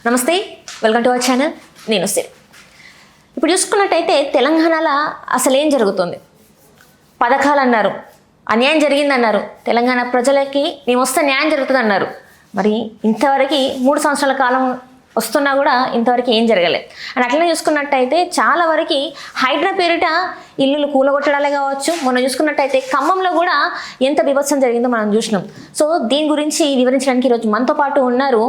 నమస్తే, welcome to our channel. నేను సిరి. ఇప్పుడు చూసుకున్నట్టయితే తెలంగాణలో అసలు ఏం జరుగుతుంది? పథకాలు అన్నారు, అన్యాయం జరిగిందన్నారు, తెలంగాణ ప్రజలకి మేము వస్తే న్యాయం జరుగుతుంది అన్నారు. మరి ఇంతవరకు 3 సంవత్సరాల కాలం వస్తున్నా కూడా ఇంతవరకు ఏం జరగలేదు. అండ్ అట్లనే చూసుకున్నట్టయితే చాలా వరకు హైడ్రా పేరిట ఇల్లులు కూలగొట్టడాలే కావచ్చు. మొన్న చూసుకున్నట్టయితే ఖమ్మంలో కూడా ఎంత బీభత్సం జరిగిందో మనం చూసినాం. సో దీని గురించి వివరించడానికి ఈరోజు మనతో పాటు ఉన్నారు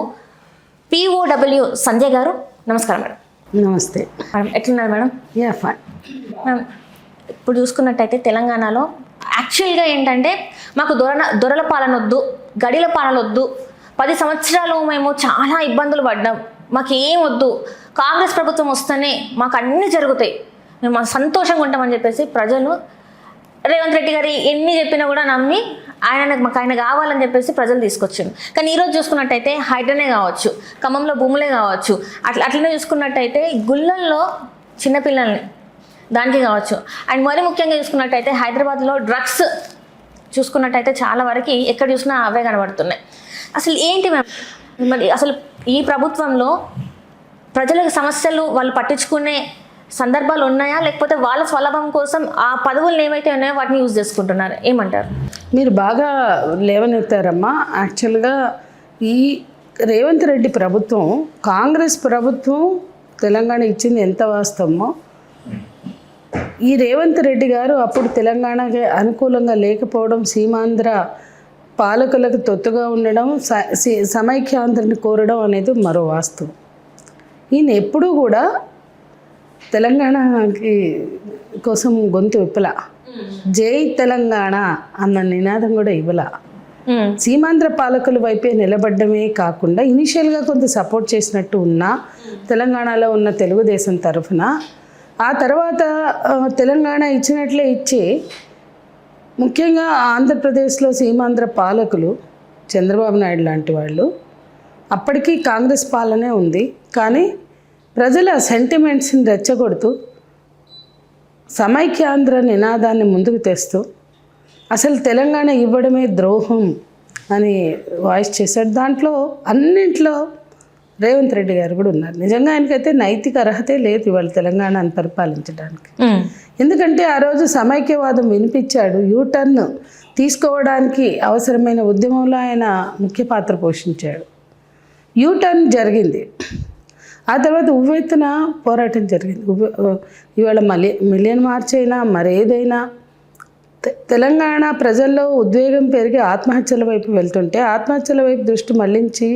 POW సంజయ్ గారు. నమస్కారం మేడం. నమస్తే మేడం, ఎట్లున్నారు మేడం? యా ఫైన్ మేడం, ఇప్పుడు చూసుకున్నట్టయితే తెలంగాణలో యాక్చువల్గా ఏంటంటే మాకు దొరల పాలన వద్దు, గడిల పాలన వద్దు, 10 సంవత్సరాలు మేము చాలా ఇబ్బందులు పడ్డాం, మాకు ఏం వద్దు, కాంగ్రెస్ ప్రభుత్వం వస్తేనే మాకు అన్నీ జరుగుతాయి, మేము సంతోషంగా ఉంటామని చెప్పేసి ప్రజలు రేవంత్ రెడ్డి గారు ఎన్ని చెప్పినా కూడా నమ్మి మాకు ఆయన కావాలని చెప్పేసి ప్రజలు తీసుకొచ్చారు. కానీ ఈరోజు చూసుకున్నట్టయితే హైడ్రానే కావచ్చు, ఖమ్మంలో భూములే కావచ్చు, అట్లనే చూసుకున్నట్టయితే గుళ్ళల్లో చిన్నపిల్లల్ని దానికి కావచ్చు. అండ్ మరీ ముఖ్యంగా చూసుకున్నట్టయితే హైదరాబాద్లో డ్రగ్స్ చూసుకున్నట్టయితే చాలా వరకు ఎక్కడ చూసినా అవే కనబడుతున్నాయి. అసలు ఏంటి మ్యామ్, మరి అసలు ఈ ప్రభుత్వంలో ప్రజల సమస్యలు వాళ్ళు పట్టించుకునే సందర్భాలు ఉన్నాయా, లేకపోతే వాళ్ళ స్వలాభం కోసం ఆ పదవులు ఏవైతే ఉన్నాయో వాటిని యూజ్ చేసుకుంటున్నారు? ఏమంటారు? మీరు బాగా లేవనెత్తారమ్మా. యాక్చువల్గా ఈ రేవంత్ రెడ్డి ప్రభుత్వం, కాంగ్రెస్ ప్రభుత్వం తెలంగాణ ఇచ్చింది ఎంత వాస్తవమో, ఈ రేవంత్ రెడ్డి గారు అప్పుడు తెలంగాణకి అనుకూలంగా లేకపోవడం, సీమాంధ్ర పాలకులకు తొత్తుగా ఉండడం, సమైక్యాంధ్రని కోరడం అనేది మరో వాస్తవం. ఈయన ఎప్పుడూ కూడా తెలంగాణకి కోసం గొంతు విప్పల, జై తెలంగాణ అన్న నినాదం కూడా ఇవ్వల. సీమాంధ్ర పాలకుల వైపే నిలబడ్డమే కాకుండా ఇనిషియల్గా కొంత సపోర్ట్ చేసినట్టు ఉన్నా తెలంగాణలో ఉన్న తెలుగుదేశం తరఫున, ఆ తర్వాత తెలంగాణ ఇచ్చినట్లే ఇచ్చి, ముఖ్యంగా ఆంధ్రప్రదేశ్లో సీమాంధ్ర పాలకులు చంద్రబాబు నాయుడు లాంటి వాళ్ళు, అప్పటికీ కాంగ్రెస్ పాలనే ఉంది, కానీ ప్రజల సెంటిమెంట్స్ని రెచ్చగొడుతూ సమైక్యాంధ్ర నినాదాన్ని ముందుకు తెస్తూ అసలు తెలంగాణ ఇవ్వడమే ద్రోహం అని వాయిస్ చేశాడు. దాంట్లో అన్నింట్లో రేవంత్ రెడ్డి గారు కూడా ఉన్నారు. నిజంగా ఆయనకైతే నైతిక అర్హతే లేదు ఇవాళ తెలంగాణను పరిపాలించడానికి. ఎందుకంటే ఆ రోజు సమైక్యవాదం వినిపించాడు, యూటర్న్ తీసుకోవడానికి అవసరమైన ఉద్యమంలో ఆయన ముఖ్య పాత్ర పోషించాడు. యూటర్న్ జరిగింది, ఆ తర్వాత ఉవ్వెత్తున పోరాటం జరిగింది. ఇవాళ మిలియన్ మార్చ్ అయినా మరేదైనా తెలంగాణ ప్రజల్లో ఉద్వేగం పెరిగి ఆత్మహత్యల వైపు వెళ్తుంటే, ఆత్మహత్యల వైపు దృష్టి మళ్లించి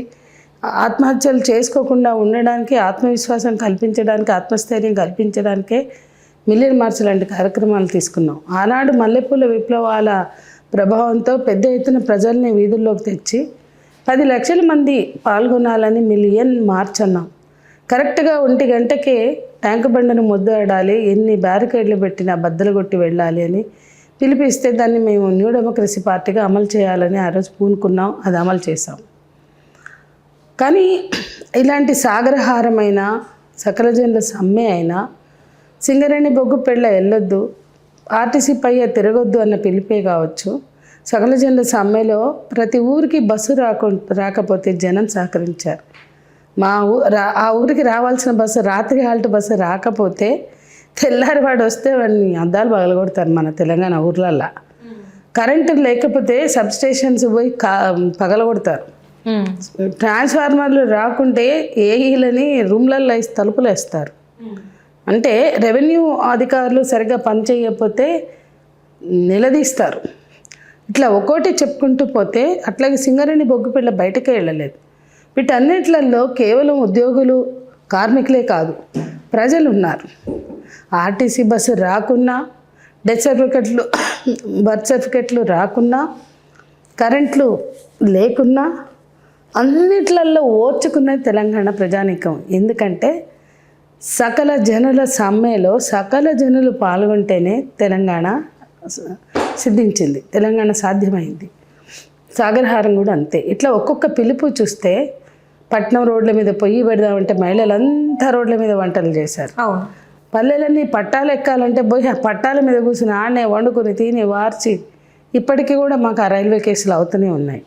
ఆత్మహత్యలు చేసుకోకుండా ఉండడానికి, ఆత్మవిశ్వాసం కల్పించడానికి, ఆత్మస్థైర్యం కల్పించడానికే మిలియన్ మార్చ్ లాంటి కార్యక్రమాలు తీసుకున్నాం. ఆనాడు మల్లెపూల విప్లవాల ప్రభావంతో పెద్ద ఎత్తున ప్రజల్ని వీధుల్లోకి తెచ్చి 10 లక్షల మంది పాల్గొనాలని మిలియన్ మార్చ్ అన్నాం. కరెక్ట్గా 1 గంటకే ట్యాంకు బండను ముద్దాడాలి, ఎన్ని బ్యారికేడ్లు పెట్టినా బద్దలు కొట్టి వెళ్ళాలి అని పిలిపిస్తే దాన్ని మేము న్యూ డెమోక్రసీ పార్టీగా అమలు చేయాలని ఆ రోజు పూనుకున్నాం, అది అమలు చేసాం. కానీ ఇలాంటి సాగరహారమైన, సకల జనుల సమ్మె అయినా, సింగరేణి బొగ్గు పెళ్ళ వెళ్ళొద్దు, ఆర్టీసీ పయ్య తిరగొద్దు అన్న పిలిపే కావచ్చు, సకల జనుల సమ్మెలో ప్రతి ఊరికి బస్సు రాకపోతే జనం సహకరించారు. ఆ ఊరికి రావాల్సిన బస్సు, రాత్రి హాల్ట్ బస్సు రాకపోతే తెల్లారివాడు వస్తే వాడిని అద్దాలు పగలగొడతారు మన తెలంగాణ ఊర్లల్లో. కరెంటు లేకపోతే సబ్స్టేషన్స్ పోయి పగలగొడతారు. ట్రాన్స్ఫార్మర్లు రాకుంటే ఏఈలని రూమ్లల్లో తలుపులు వేస్తారు. అంటే రెవెన్యూ అధికారులు సరిగ్గా పనిచేయకపోతే నిలదీస్తారు. ఇట్లా ఒక్కోటి చెప్పుకుంటూ పోతే అట్లాగే సింగరేణి బొగ్గుపిల్ల బయటకే వెళ్ళలేదు. వీటన్నిట్లలో కేవలం ఉద్యోగులు, కార్మికులే కాదు, ప్రజలు ఉన్నారు. ఆర్టీసీ బస్సు రాకున్నా, డెత్ సర్టిఫికెట్లు, బర్త్ సర్టిఫికెట్లు రాకున్నా, కరెంట్లు లేకున్నా, అన్నిట్లలో ఓర్చుకున్నది తెలంగాణ ప్రజానీకం. ఎందుకంటే సకల జనుల సమ్మెలో సకల జనులు పాల్గొంటేనే తెలంగాణ సిద్ధించింది, తెలంగాణ సాధ్యమైంది. సాగరహారం కూడా అంతే. ఇట్లా ఒక్కొక్క పిలుపు చూస్తే, పట్నం రోడ్ల మీద పొయ్యి పెడదామంటే మహిళలంతా రోడ్ల మీద వంటలు చేశారు. పల్లెలన్నీ పట్టాలు ఎక్కాలంటే పోయి పట్టాల మీద కూర్చుని ఆడనే వండుకొని తిని వార్చి, ఇప్పటికీ కూడా మాకు ఆ రైల్వే కేసులు అవుతూనే ఉన్నాయి,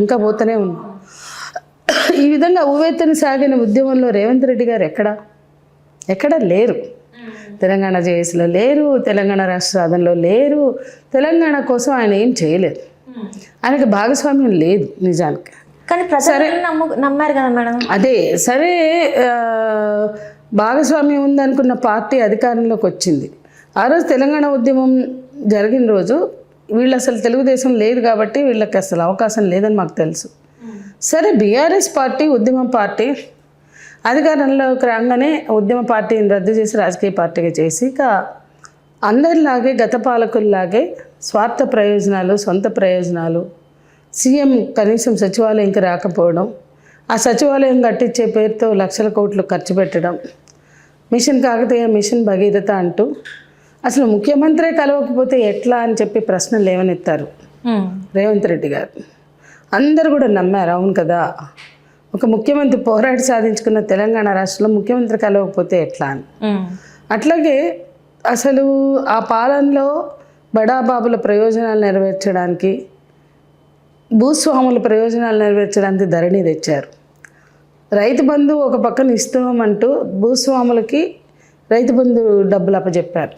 ఇంకా పోతూనే ఉన్నాయి. ఈ విధంగా ఉవ్వెత్తున సాగిన ఉద్యమంలో రేవంత్ రెడ్డి గారు ఎక్కడ లేరు. తెలంగాణ జేఏసీలో లేరు, తెలంగాణ రాష్ట్ర సాధనలో లేరు. తెలంగాణ కోసం ఆయన ఏం చేయలేదు, ఆయనకి భాగస్వామ్యం లేదు నిజానికి. కానీ ప్రజలు నమ్మారు కదా మేడం. అదే సరే, భాగస్వామ్యం ఉందనుకున్న పార్టీ అధికారంలోకి వచ్చింది. ఆ రోజు తెలంగాణ ఉద్యమం జరిగిన రోజు వీళ్ళు అసలు తెలుగుదేశం లేదు కాబట్టి వీళ్ళకి అసలు అవకాశం లేదని మాకు తెలుసు. సరే, బీఆర్ఎస్ పార్టీ ఉద్యమం పార్టీ అధికారంలోకి రాగానే ఉద్యమ పార్టీని రద్దు చేసి రాజకీయ పార్టీగా చేసి ఇక అందరిలాగే గత పాలకుల్లాగే స్వార్థ ప్రయోజనాలు, సొంత ప్రయోజనాలు, సీఎం కనీసం సచివాలయంకి రాకపోవడం, ఆ సచివాలయం కట్టించే పేరుతో లక్షల కోట్లు ఖర్చు పెట్టడం, మిషన్ కాకతీయ, మిషన్ భగీరథ అంటూ అసలు ముఖ్యమంత్రే కలవకపోతే ఎట్లా అని చెప్పి ప్రశ్నలు లేవనెత్తారు రేవంత్ రెడ్డి గారు. అందరూ కూడా నమ్మారు, అవును కదా, ఒక ముఖ్యమంత్రి పోరాడి సాధించుకున్న తెలంగాణ రాష్ట్రంలో ముఖ్యమంత్రి కలవకపోతే ఎట్లా అని. అట్లాగే అసలు ఆ పాలనలో బడాబాబుల ప్రయోజనాలు నెరవేర్చడానికి, భూస్వాముల ప్రయోజనాలు నెరవేర్చడానికి ధరణి తెచ్చారు. రైతు బంధు ఒక పక్కన ఇస్తామంటూ భూస్వాములకి రైతు బంధు డబ్బులు అప్పచెప్పారు.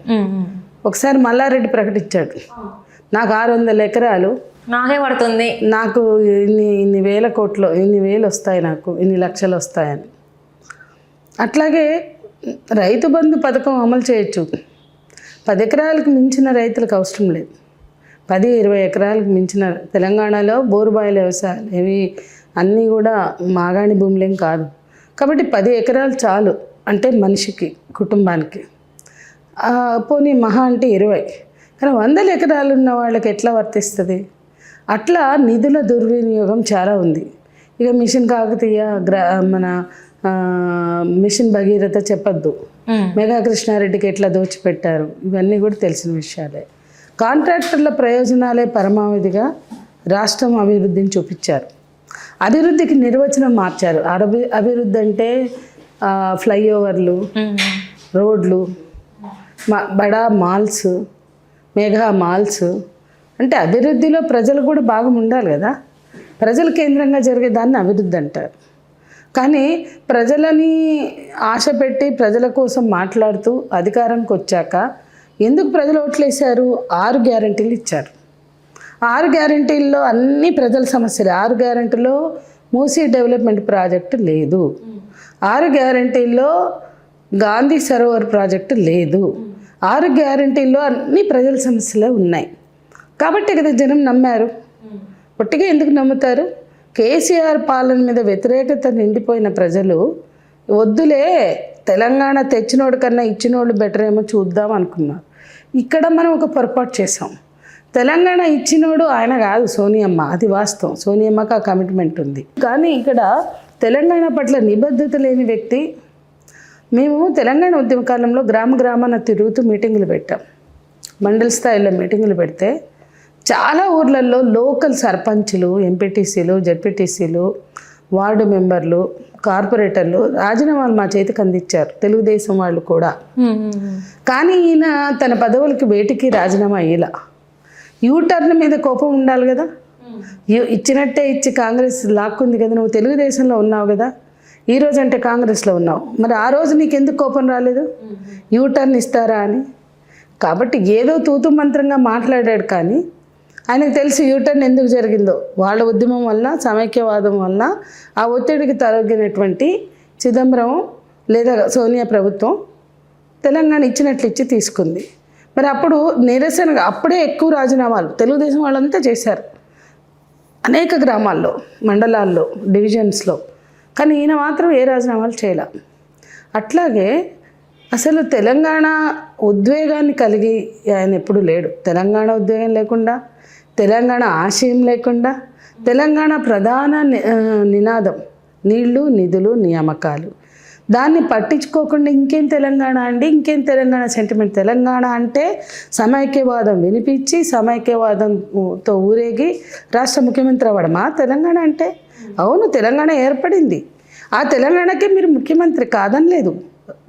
ఒకసారి మల్లారెడ్డి ప్రకటించాడు, నాకు 600 ఎకరాలు నాకే పడుతుంది, నాకు ఇన్ని వేల కోట్లు, ఇన్ని వేలు వస్తాయి, నాకు ఇన్ని లక్షలు వస్తాయని. అట్లాగే రైతు బంధు పథకం అమలు చేయొచ్చు. 10 ఎకరాలకు మించిన రైతులకు అవసరం లేదు. 10-20 ఎకరాలకు మించిన తెలంగాణలో బోరుబాయిల వ్యవసాయాలు ఇవి అన్నీ కూడా మాగాణి భూములేం కాదు కాబట్టి 10 ఎకరాలు చాలు అంటే మనిషికి, కుటుంబానికి. పోనీ మహా అంటే 20, కానీ 100 ఎకరాలు ఉన్న వాళ్ళకి ఎట్లా వర్తిస్తుంది? అట్లా నిధుల దుర్వినియోగం చాలా ఉంది. ఇక మిషన్ కాకతీయ, మన మిషన్ భగీరథ చెప్పద్దు, మెగా కృష్ణారెడ్డికి ఎట్లా దోచిపెట్టారు, ఇవన్నీ కూడా తెలిసిన విషయాలే. కాంట్రాక్టర్ల ప్రయోజనాలే పరమావధిగా రాష్ట్రం అభివృద్ధిని చూపించారు. అభివృద్ధికి నిర్వచనం మార్చారు. అభివృద్ధి అంటే ఫ్లైఓవర్లు, రోడ్లు, బడా మాల్స్, మెగా మాల్స్ అంటే అభివృద్ధిలో ప్రజలు కూడా భాగం ఉండాలి కదా. ప్రజల కేంద్రంగా జరిగే దాన్ని అభివృద్ధి అంటారు. కానీ ప్రజలని ఆశ పెట్టి ప్రజల కోసం మాట్లాడుతూ అధికారానికి వచ్చాక ఎందుకు ప్రజలు ఓట్లేశారు? 6 గ్యారంటీలు ఇచ్చారు. 6 గ్యారంటీల్లో అన్ని ప్రజల సమస్యలు. 6 గ్యారంటీలో మూసీ డెవలప్మెంట్ ప్రాజెక్టు లేదు. 6 గ్యారంటీల్లో గాంధీ సరోవర్ ప్రాజెక్టు లేదు. 6 గ్యారంటీల్లో అన్ని ప్రజల సమస్యలే ఉన్నాయి. కాబట్టి కదా జనం నమ్మారు. పొట్టిగా ఎందుకు నమ్ముతారు? కేసీఆర్ పాలన మీద వ్యతిరేకత నిండిపోయిన ప్రజలు వద్దులే, తెలంగాణ తెచ్చినోడు కన్నా ఇచ్చినోళ్ళు బెటర్ ఏమో చూద్దాం అనుకున్నారు. ఇక్కడ మనం ఒక పొరపాటు చేసాం. తెలంగాణ ఇచ్చినోడు ఆయన కాదు, సోనియమ్మ. అది వాస్తవం, సోనియమ్మకి ఆ కమిట్మెంట్ ఉంది. కానీ ఇక్కడ తెలంగాణ పట్ల నిబద్ధత లేని వ్యక్తి. మేము తెలంగాణ ఉద్యమ కాలంలో గ్రామాన తిరుగుతూ మీటింగులు పెట్టాం. మండల స్థాయిలో మీటింగులు పెడితే చాలా ఊర్లలో లోకల్ సర్పంచ్లు, ఎంపీటీసీలు, జడ్పీటీసీలు, వార్డు మెంబర్లు, కార్పొరేటర్లు రాజీనామాలు మా చేతికి అందించారు, తెలుగుదేశం వాళ్ళు కూడా. కానీ ఈయన తన పదవులకి వేటికి రాజీనామా అయ్యేలా. యూటర్న్ మీద కోపం ఉండాలి కదా. ఇచ్చినట్టే ఇచ్చి కాంగ్రెస్ లాక్కుంది కదా, నువ్వు తెలుగుదేశంలో ఉన్నావు కదా, ఈరోజు అంటే కాంగ్రెస్లో ఉన్నావు, మరి ఆ రోజు నీకు ఎందుకు కోపం రాలేదు? యూటర్న్ ఇస్తారా అని. కాబట్టి ఏదో తూతు మంత్రంగా మాట్లాడాడు, కానీ ఆయనకు తెలిసి యూటర్న్ ఎందుకు జరిగిందో. వాళ్ళ ఉద్యమం వల్ల, సమైక్యవాదం వల్ల ఆ ఒత్తిడికి తొలగినటువంటి చిదంబరం లేదా సోనియా ప్రభుత్వం తెలంగాణ ఇచ్చినట్లు ఇచ్చి తీసుకుంది. మరి అప్పుడు నిరసనగా అప్పుడే ఎక్కువ రాజీనామాలు తెలుగుదేశం వాళ్ళంతా చేశారు, అనేక గ్రామాల్లో, మండలాల్లో, డివిజన్స్లో. కానీ ఈయన మాత్రం ఏ రాజీనామాలు చేయలే. అట్లాగే అసలు తెలంగాణ ఉద్వేగాన్ని కలిగి ఆయన ఎప్పుడు లేడు. తెలంగాణ ఉద్వేగం లేకుండా, తెలంగాణ ఆశయం లేకుండా, తెలంగాణ ప్రధాన నినాదం నీళ్లు, నిధులు, నియామకాలు, దాన్ని పట్టించుకోకుండా ఇంకేం తెలంగాణ అండి, ఇంకేం తెలంగాణ సెంటిమెంట్. తెలంగాణ అంటే సమైక్యవాదం వినిపించి సమైక్యవాదంతో ఊరేగి రాష్ట్ర ముఖ్యమంత్రి అవ్వడమా తెలంగాణ అంటే? అవును, తెలంగాణ ఏర్పడింది. ఆ తెలంగాణకే మీరు ముఖ్యమంత్రి కాదనలేదు,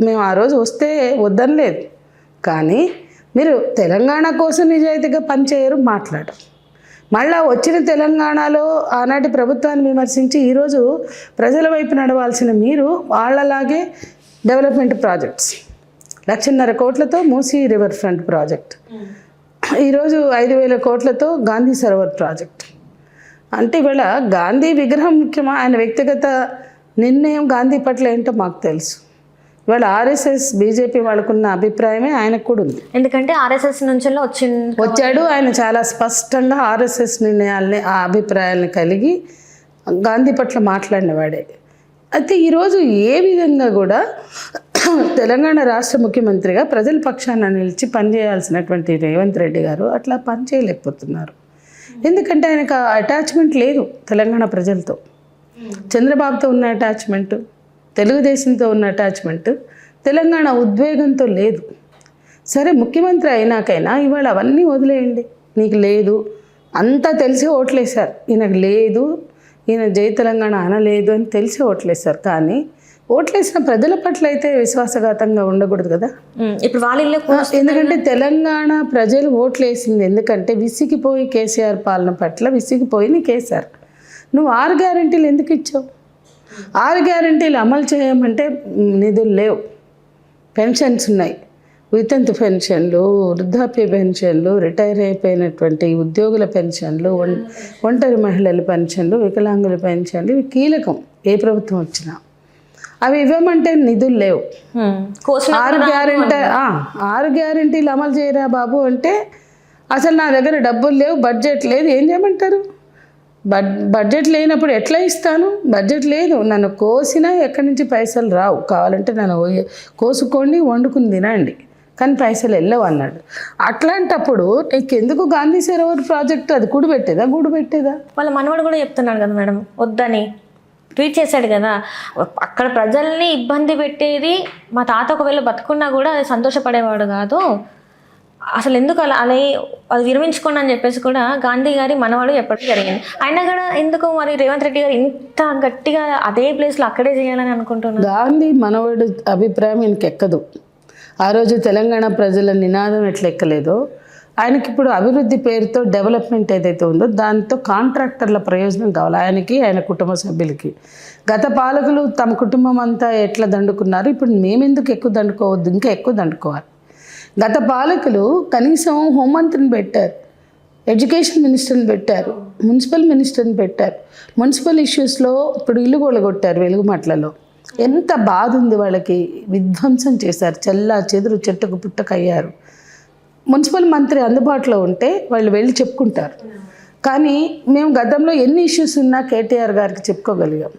మేము ఆ రోజు వస్తే వద్దనలేదు. కానీ మీరు తెలంగాణ కోసం నిజాయితీగా పనిచేయరు, మాట్లాడరు. మళ్ళా వచ్చిన తెలంగాణలో ఆనాటి ప్రభుత్వాన్ని విమర్శించి ఈరోజు ప్రజల వైపు నడవాల్సిన మీరు వాళ్ళలాగే డెవలప్మెంట్ ప్రాజెక్ట్స్ 1,50,000 కోట్లతో మూసీ రివర్ ఫ్రంట్ ప్రాజెక్ట్, ఈరోజు 5,000 కోట్లతో గాంధీ సరోవర్ ప్రాజెక్ట్. అంటే ఇవాళ గాంధీ విగ్రహం ముఖ్యమా, ఆయన వ్యక్తిగత నిర్ణయం గాంధీ పట్ల ఏంటో మాకు తెలుసు. ఇవాళ ఆర్ఎస్ఎస్ బీజేపీ వాళ్ళకున్న అభిప్రాయమే ఆయనకు కూడా ఉంది. ఎందుకంటే ఆర్ఎస్ఎస్ నుంచి వచ్చాడు ఆయన చాలా స్పష్టంగా ఆర్ఎస్ఎస్ నిర్ణయాల్ని ఆ అభిప్రాయాలను కలిగి గాంధీ పట్ల మాట్లాడినవాడే. అయితే ఈరోజు ఏ విధంగా కూడా తెలంగాణ రాష్ట్ర ముఖ్యమంత్రిగా ప్రజల పక్షాన నిలిచి పనిచేయాల్సినటువంటి రేవంత్ రెడ్డి గారు అట్లా పని చేయలేకపోతున్నారు. ఎందుకంటే ఆయనకు అటాచ్మెంట్ లేదు తెలంగాణ ప్రజలతో. చంద్రబాబుతో ఉన్న అటాచ్మెంటు, తెలుగుదేశంతో ఉన్న అటాచ్మెంట్ తెలంగాణ ఉద్వేగంతో లేదు. సరే ముఖ్యమంత్రి అయినాకైనా ఇవాళ అవన్నీ వదిలేయండి, నీకు లేదు అంతా తెలిసి ఓట్లేశారు. ఈయనకు లేదు, ఈయన జై తెలంగాణ అనలేదు అని తెలిసి ఓట్లేశారు. కానీ ఓట్లేసిన ప్రజల పట్ల అయితే విశ్వాసఘాతంగా ఉండకూడదు కదా. ఇప్పుడు వాళ్ళు ఎందుకంటే తెలంగాణ ప్రజలు ఓట్లేసింది ఎందుకంటే విసిగిపోయి కేసీఆర్ పాలన పట్ల విసిగిపోయి నీకు వేశారు. నువ్వు 6 గ్యారెంటీలు ఎందుకు ఇచ్చావు? 6 గ్యారెంటీలు అమలు చేయమంటే నిధులు లేవు. పెన్షన్స్ ఉన్నాయి, వితంతు పెన్షన్లు, వృద్ధాప్య పెన్షన్లు, రిటైర్ అయిపోయినటువంటి ఉద్యోగుల పెన్షన్లు, ఒంటరి మహిళల పెన్షన్లు, వికలాంగుల పెన్షన్లు, ఇవి కీలకం ఏ ప్రభుత్వం వచ్చినా. అవి ఇవ్వమంటే నిధులు లేవు. 6 గ్యారెంటీలు అమలు చేయరా బాబు అంటే అసలు నా దగ్గర డబ్బులు లేవు, బడ్జెట్ లేదు, ఏం చేయమంటారు? బడ్జెట్ లేనప్పుడు ఎట్లా ఇస్తాను? బడ్జెట్ లేదు, నన్ను కోసినా ఎక్కడి నుంచి పైసలు రావు, కావాలంటే నన్ను కోసుకోండి వండుకుని తినండి, కానీ పైసలు వెళ్ళవు అన్నాడు. అట్లాంటప్పుడు నీకెందుకు గాంధీ సరోవర్ ప్రాజెక్టు? అది గూడు పెట్టేదా? వాళ్ళ మనవాడు కూడా చెప్తున్నాడు కదా మేడం వద్దని, ట్వీట్ చేశాడు కదా, అక్కడ ప్రజల్ని ఇబ్బంది పెట్టేది మా తాత ఒకవేళ బతుకున్నా కూడా అది సంతోషపడేవాడు కాదు, అసలు ఎందుకు అలా అది విరమించుకోండి అని చెప్పేసి కూడా గాంధీ గారి మనవాడు చెప్పడం జరిగింది. అయినా కూడా ఎందుకు మరి రేవంత్ రెడ్డి గారు ఇంత గట్టిగా అదే ప్లేస్లో అక్కడే చేయాలని అనుకుంటున్నారు? గాంధీ మనవాడు అభిప్రాయం ఈయనకి ఎక్కదు. ఆ రోజు తెలంగాణ ప్రజల నినాదం ఎట్లా ఎక్కలేదో ఆయనకి ఇప్పుడు అభివృద్ధి పేరుతో డెవలప్మెంట్ ఏదైతే ఉందో దాంతో కాంట్రాక్టర్ల ప్రయోజనం కావాలి ఆయనకి, ఆయన కుటుంబ సభ్యులకి. గత పాలకులు తమ కుటుంబం అంతా ఎట్లా దండుకున్నారు, ఇప్పుడు మేమెందుకు ఎక్కువ దండుకోవద్దు, ఇంకా ఎక్కువ దండుకోవాలి. గత పాలకులు కనీసం హోంమంత్రిని పెట్టారు, ఎడ్యుకేషన్ మినిస్టర్ని పెట్టారు, మున్సిపల్ మినిస్టర్ని పెట్టారు. మున్సిపల్ ఇష్యూస్లో ఇప్పుడు ఇల్లు కొట్టగొట్టారు వెలుగుమట్లలో. ఎంత బాధ ఉంది వాళ్ళకి, విధ్వంసం చేశారు, చెల్లా చెదురు చెట్టుకు పుట్టకయ్యారు. మున్సిపల్ మంత్రి అందుబాటులో ఉంటే వాళ్ళు వెళ్ళి చెప్పుకుంటారు. కానీ మేము గతంలో ఎన్ని ఇష్యూస్ ఉన్నా కేటీఆర్ గారికి చెప్పుకోగలిగాం.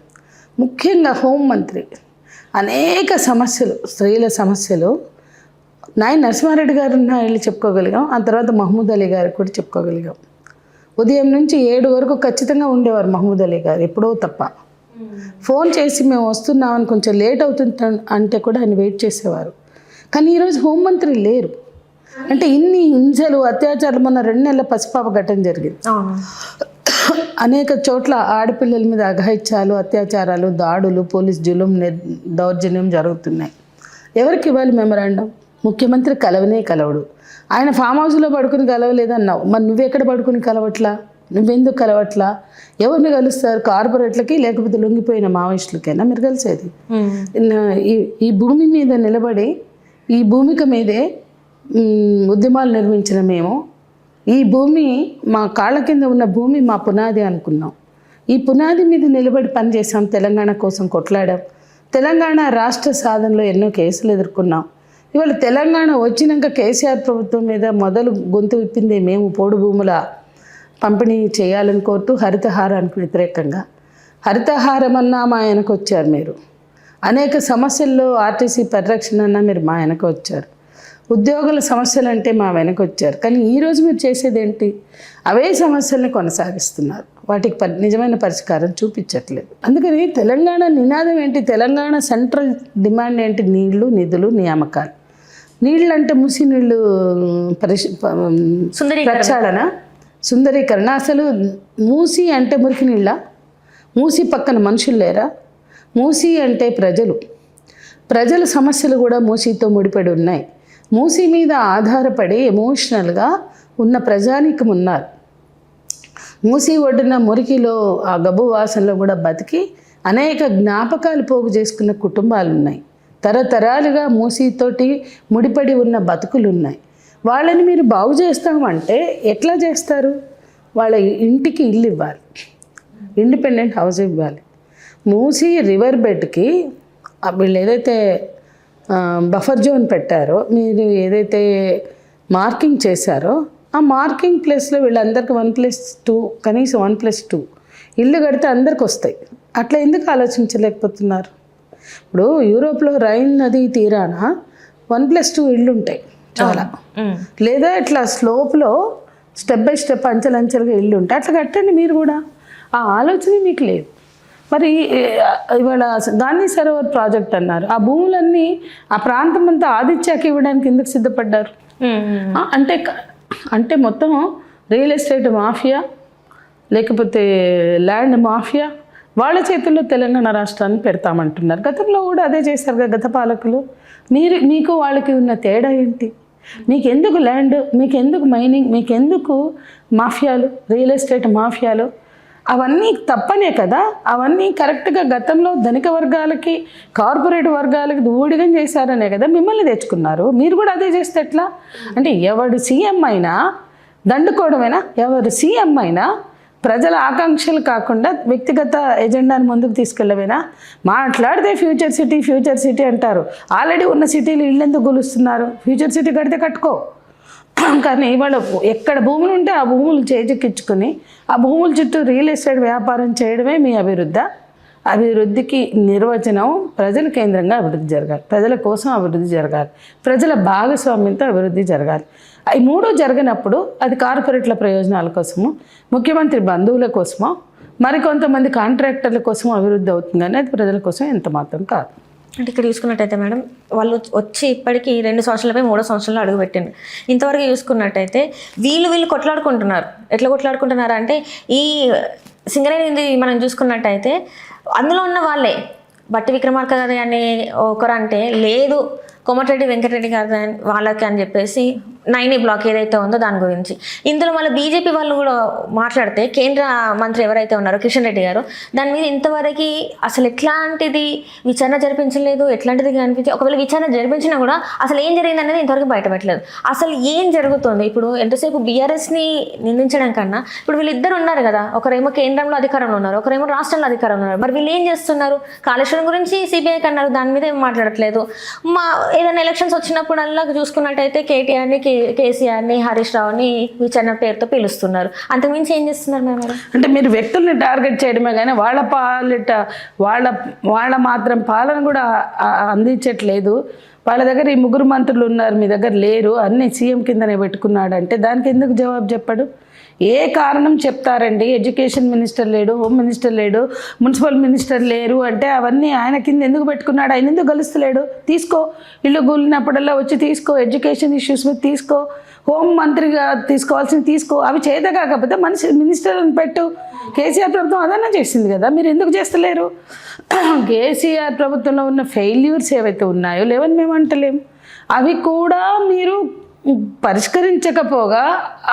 ముఖ్యంగా హోంమంత్రి అనేక సమస్యలు, స్త్రీల సమస్యలు నాయన నరసింహారెడ్డి గారు ఉన్నా వెళ్ళి చెప్పుకోగలిగాం. ఆ తర్వాత మహమూద్ అలీ గారికి కూడా చెప్పుకోగలిగాం. ఉదయం నుంచి 7 వరకు ఖచ్చితంగా ఉండేవారు మహమూద్ అలీ గారు, ఎప్పుడో తప్ప. ఫోన్ చేసి మేము వస్తున్నామని కొంచెం లేట్ అవుతుంది అంటే కూడా ఆయన వెయిట్ చేసేవారు. కానీ ఈరోజు హోంమంత్రి లేరు. అంటే ఇన్ని హింసలు, అత్యాచారాలు, మొన్న 2 నెలల పసిపాప ఘటన జరిగింది. అనేక చోట్ల ఆడపిల్లల మీద అఘాయిత్యాలు, అత్యాచారాలు, దాడులు, పోలీస్ జులుం, దౌర్జన్యం జరుగుతున్నాయి. ఎవరికి ఇవ్వాలి మెమరాండం? ముఖ్యమంత్రి కలవడు. ఆయన ఫామ్ హౌస్లో పడుకుని కలవలేదన్నావు, మరి నువ్వెక్కడ పడుకుని కలవట్లా? నువ్వెందుకు కలవట్లా? ఎవరిని కలుస్తారు? కార్పొరేట్లకి లేకపోతే లొంగిపోయిన మావోయిస్టులకైనా మీరు కలిసేది? ఈ భూమి మీద నిలబడి ఈ భూమిక మీదే ఉద్యమాలు నిర్మించిన మేము, ఈ భూమి మా కాళ్ళ కింద ఉన్న భూమి మా పునాది అనుకున్నాం. ఈ పునాది మీద నిలబడి పనిచేసాం, తెలంగాణ కోసం కొట్లాడాం, తెలంగాణ రాష్ట్ర సాధనలో ఎన్నో కేసులు ఎదుర్కొన్నాం. ఇవాళ తెలంగాణ వచ్చినాక కేసీఆర్ ప్రభుత్వం మీద మొదలు గొంతు విప్పింది మేము. పోడు భూముల పంపిణీ చేయాలని కోరుతూ హరితహారానికి వ్యతిరేకంగా హరితహారం అన్నా మా వెనక వచ్చారు మీరు. అనేక సమస్యల్లో ఆర్టీసీ పరిరక్షణ అన్నా మీరు మా వెనక వచ్చారు. ఉద్యోగుల సమస్యలు అంటే మా వెనక వచ్చారు. కానీ ఈరోజు మీరు చేసేది ఏంటి? అవే సమస్యల్ని కొనసాగిస్తున్నారు, వాటికి నిజమైన పరిష్కారం చూపించట్లేదు. అందుకని తెలంగాణ నినాదం ఏంటి? తెలంగాణ సెంట్రల్ డిమాండ్ ఏంటి? నీళ్లు, నిధులు, నియామకాలు. నీళ్ళు అంటే మూసి నీళ్ళు ప్రక్షాళన, సుందరీకరణ. అసలు మూసి అంటే మురికి నీళ్ళ? మూసి పక్కన మనుషులు లేరా? మూసి అంటే ప్రజల సమస్యలు కూడా మూసితో ముడిపడి ఉన్నాయి. మూసి మీద ఆధారపడి ఎమోషనల్గా ఉన్న ప్రజానీకం ఉన్నారు. మూసి ఒడ్డున మురికిలో ఆ గబ్బు వాసనలో కూడా బతికి అనేక జ్ఞాపకాలు పోగు చేసుకున్న కుటుంబాలు ఉన్నాయి. తరతరాలుగా మూసితోటి ముడిపడి ఉన్న బతుకులు ఉన్నాయి. వాళ్ళని మీరు బాగు చేస్తామంటే ఎట్లా చేస్తారు? వాళ్ళ ఇంటికి ఇల్లు ఇవ్వాలి, ఇండిపెండెంట్ హౌస్ ఇవ్వాలి. మూసి రివర్ బెడ్కి వీళ్ళు ఏదైతే బఫర్ జోన్ పెట్టారో, మీరు ఏదైతే మార్కింగ్ చేశారో ఆ మార్కింగ్ ప్లేస్లో వీళ్ళందరికీ 1+2 కనీసం 1+2 ఇల్లు కడితే అందరికి వస్తాయి. అట్లా ఎందుకు ఆలోచించలేకపోతున్నారు? ఇప్పుడు యూరోప్లో రైన్ నది తీరాన 1+2 ఇళ్ళు ఉంటాయి చాలా, లేదా ఇట్లా స్లోప్లో స్టెప్ బై స్టెప్ అంచెలంచెలుగా ఇల్లు ఉంటాయి. అట్లా కట్టండి మీరు కూడా. ఆ ఆలోచన మీకు లేదు. మరి ఇవాళ గాంధీ సరోవర్ ప్రాజెక్ట్ అన్నారు. ఆ భూములన్నీ ఆ ప్రాంతం అంతా ఆదిత్యకి ఇవ్వడానికి ఎందుకు సిద్ధపడ్డారు? అంటే మొత్తం రియల్ ఎస్టేట్ మాఫియా, లేకపోతే ల్యాండ్ మాఫియా వాళ్ళ చేతుల్లో తెలంగాణ రాష్ట్రాన్ని పెడతామంటున్నారు. గతంలో కూడా అదే చేశారు కదా గత పాలకులు. మీకు వాళ్ళకి ఉన్న తేడా ఏంటి? మీకెందుకు ల్యాండ్, మీకెందుకు మైనింగ్, మీకెందుకు మాఫియాలు, రియల్ ఎస్టేట్ మాఫియాలు? అవన్నీ తప్పనే కదా. అవన్నీ కరెక్ట్గా గతంలో ధనిక వర్గాలకి, కార్పొరేట్ వర్గాలకి ఊడిగం చేశారనే కదా మిమ్మల్ని తెచ్చుకున్నారు. మీరు కూడా అదే చేస్తే ఎట్లా? అంటే ఎవడు సీఎం అయినా దండుకోవడమేనా? ఎవరు సీఎం అయినా ప్రజల ఆకాంక్షలు కాకుండా వ్యక్తిగత ఎజెండాని ముందుకు తీసుకెళ్ళవేనా? మాట్లాడితే ఫ్యూచర్ సిటీ అంటారు. ఆల్రెడీ ఉన్న సిటీలు ఇళ్ళెందుకు గొలుస్తున్నారు? ఫ్యూచర్ సిటీ కడితే కట్టుకో. కానీ వాళ్ళు ఎక్కడ భూములు ఉంటే ఆ భూములు చేజిక్కించుకొని ఆ భూముల చుట్టూ రియల్ ఎస్టేట్ వ్యాపారం చేయడమే మీ అభివృద్ధికి నిర్వచనం. ప్రజల కేంద్రంగా అభివృద్ధి జరగాలి, ప్రజల కోసం అభివృద్ధి జరగాలి, ప్రజల భాగస్వామ్యంతో అభివృద్ధి జరగాలి. అవి మూడు జరగనప్పుడు అది కార్పొరేట్ల ప్రయోజనాల కోసము, ముఖ్యమంత్రి బంధువుల కోసమో, మరికొంతమంది కాంట్రాక్టర్ల కోసం అభివృద్ధి అవుతుంది, కానీ అది ప్రజల కోసం ఎంత మాత్రం కాదు. అంటే ఇక్కడ చూసుకున్నట్టయితే మేడం, వాళ్ళు వచ్చి ఇప్పటికీ 2 సంవత్సరాలపై 3వ సంవత్సరంలో అడుగుపెట్టింది. ఇంతవరకు చూసుకున్నట్టయితే వీళ్ళు కొట్లాడుకుంటున్నారు. ఎట్లా కొట్లాడుకుంటున్నారు అంటే, ఈ సింగరేణి మనం చూసుకున్నట్టయితే అందులో ఉన్న వాళ్ళే బట్టి విక్రమార్క గారు అని ఒకరంటే, లేదు కోమటిరెడ్డి వెంకటరెడ్డి గారు వాళ్ళకి అని చెప్పేసి 9A బ్లాక్ ఏదైతే ఉందో దాని గురించి. ఇందులో మళ్ళీ బీజేపీ వాళ్ళు కూడా మాట్లాడితే, కేంద్ర మంత్రి ఎవరైతే ఉన్నారో కిషన్ రెడ్డి గారు దాని మీద ఇంతవరకు అసలు ఎట్లాంటిది విచారణ జరిపించలేదు, ఎట్లాంటిది కనిపించి, ఒకవేళ విచారణ జరిపించినా కూడా అసలు ఏం జరిగింది అనేది ఇంతవరకు బయటపెట్టలేదు. అసలు ఏం జరుగుతుంది? ఇప్పుడు ఎంతసేపు బీఆర్ఎస్ని నిందించడం కన్నా, ఇప్పుడు వీళ్ళిద్దరు ఉన్నారు కదా, ఒకరేమో కేంద్రంలో అధికారంలో ఉన్నారు, ఒకరేమో రాష్ట్రంలో అధికారంలో ఉన్నారు. మరి వీళ్ళు ఏం చేస్తున్నారు? కాళేశ్వరం గురించి సిబిఐకి అన్నారు, దాని మీద ఏం మాట్లాడట్లేదు. ఏదైనా ఎలక్షన్స్ వచ్చినప్పుడల్లా చూసుకున్నట్టయితే కేసీఆర్ని, హరీష్ రావుని విచారణ పేరుతో పిలుస్తున్నారు. అంతకుమించి ఏం చేస్తున్నారు మేడం? అంటే మీరు వ్యక్తుల్ని టార్గెట్ చేయడమే కానీ వాళ్ళ మాత్రం పాలన కూడా అందించట్లేదు. వాళ్ళ దగ్గర ఈ 3 మంత్రులు ఉన్నారు, మీ దగ్గర లేరు, అన్నీ సీఎం కిందనే పెట్టుకున్నాడు అంటే దానికి ఎందుకు జవాబు చెప్పడు? ఏ కారణం చెప్తారండి? ఎడ్యుకేషన్ మినిస్టర్ లేడు, హోమ్ మినిస్టర్ లేడు, మున్సిపల్ మినిస్టర్ లేరు అంటే అవన్నీ ఆయన కింద ఎందుకు పెట్టుకున్నాడు? ఆయన ఎందుకు కలుస్తలేడు? తీసుకో, ఇల్లు కూలినప్పుడల్లా వచ్చి తీసుకో, ఎడ్యుకేషన్ ఇష్యూస్ మీద తీసుకో, హోమ్ మంత్రిగా తీసుకోవాల్సింది తీసుకో. అవి చేత కాకపోతే మినిస్టర్ని పెట్టు. కేసీఆర్ ప్రభుత్వం అదన్నా చేసింది కదా, మీరు ఎందుకు చేస్తలేరు? కేసీఆర్ ప్రభుత్వంలో ఉన్న ఫెయిల్యూర్స్ ఏవైతే ఉన్నాయో లేవని మేము అంటలేము, అవి కూడా మీరు పరిష్కరించకపోగా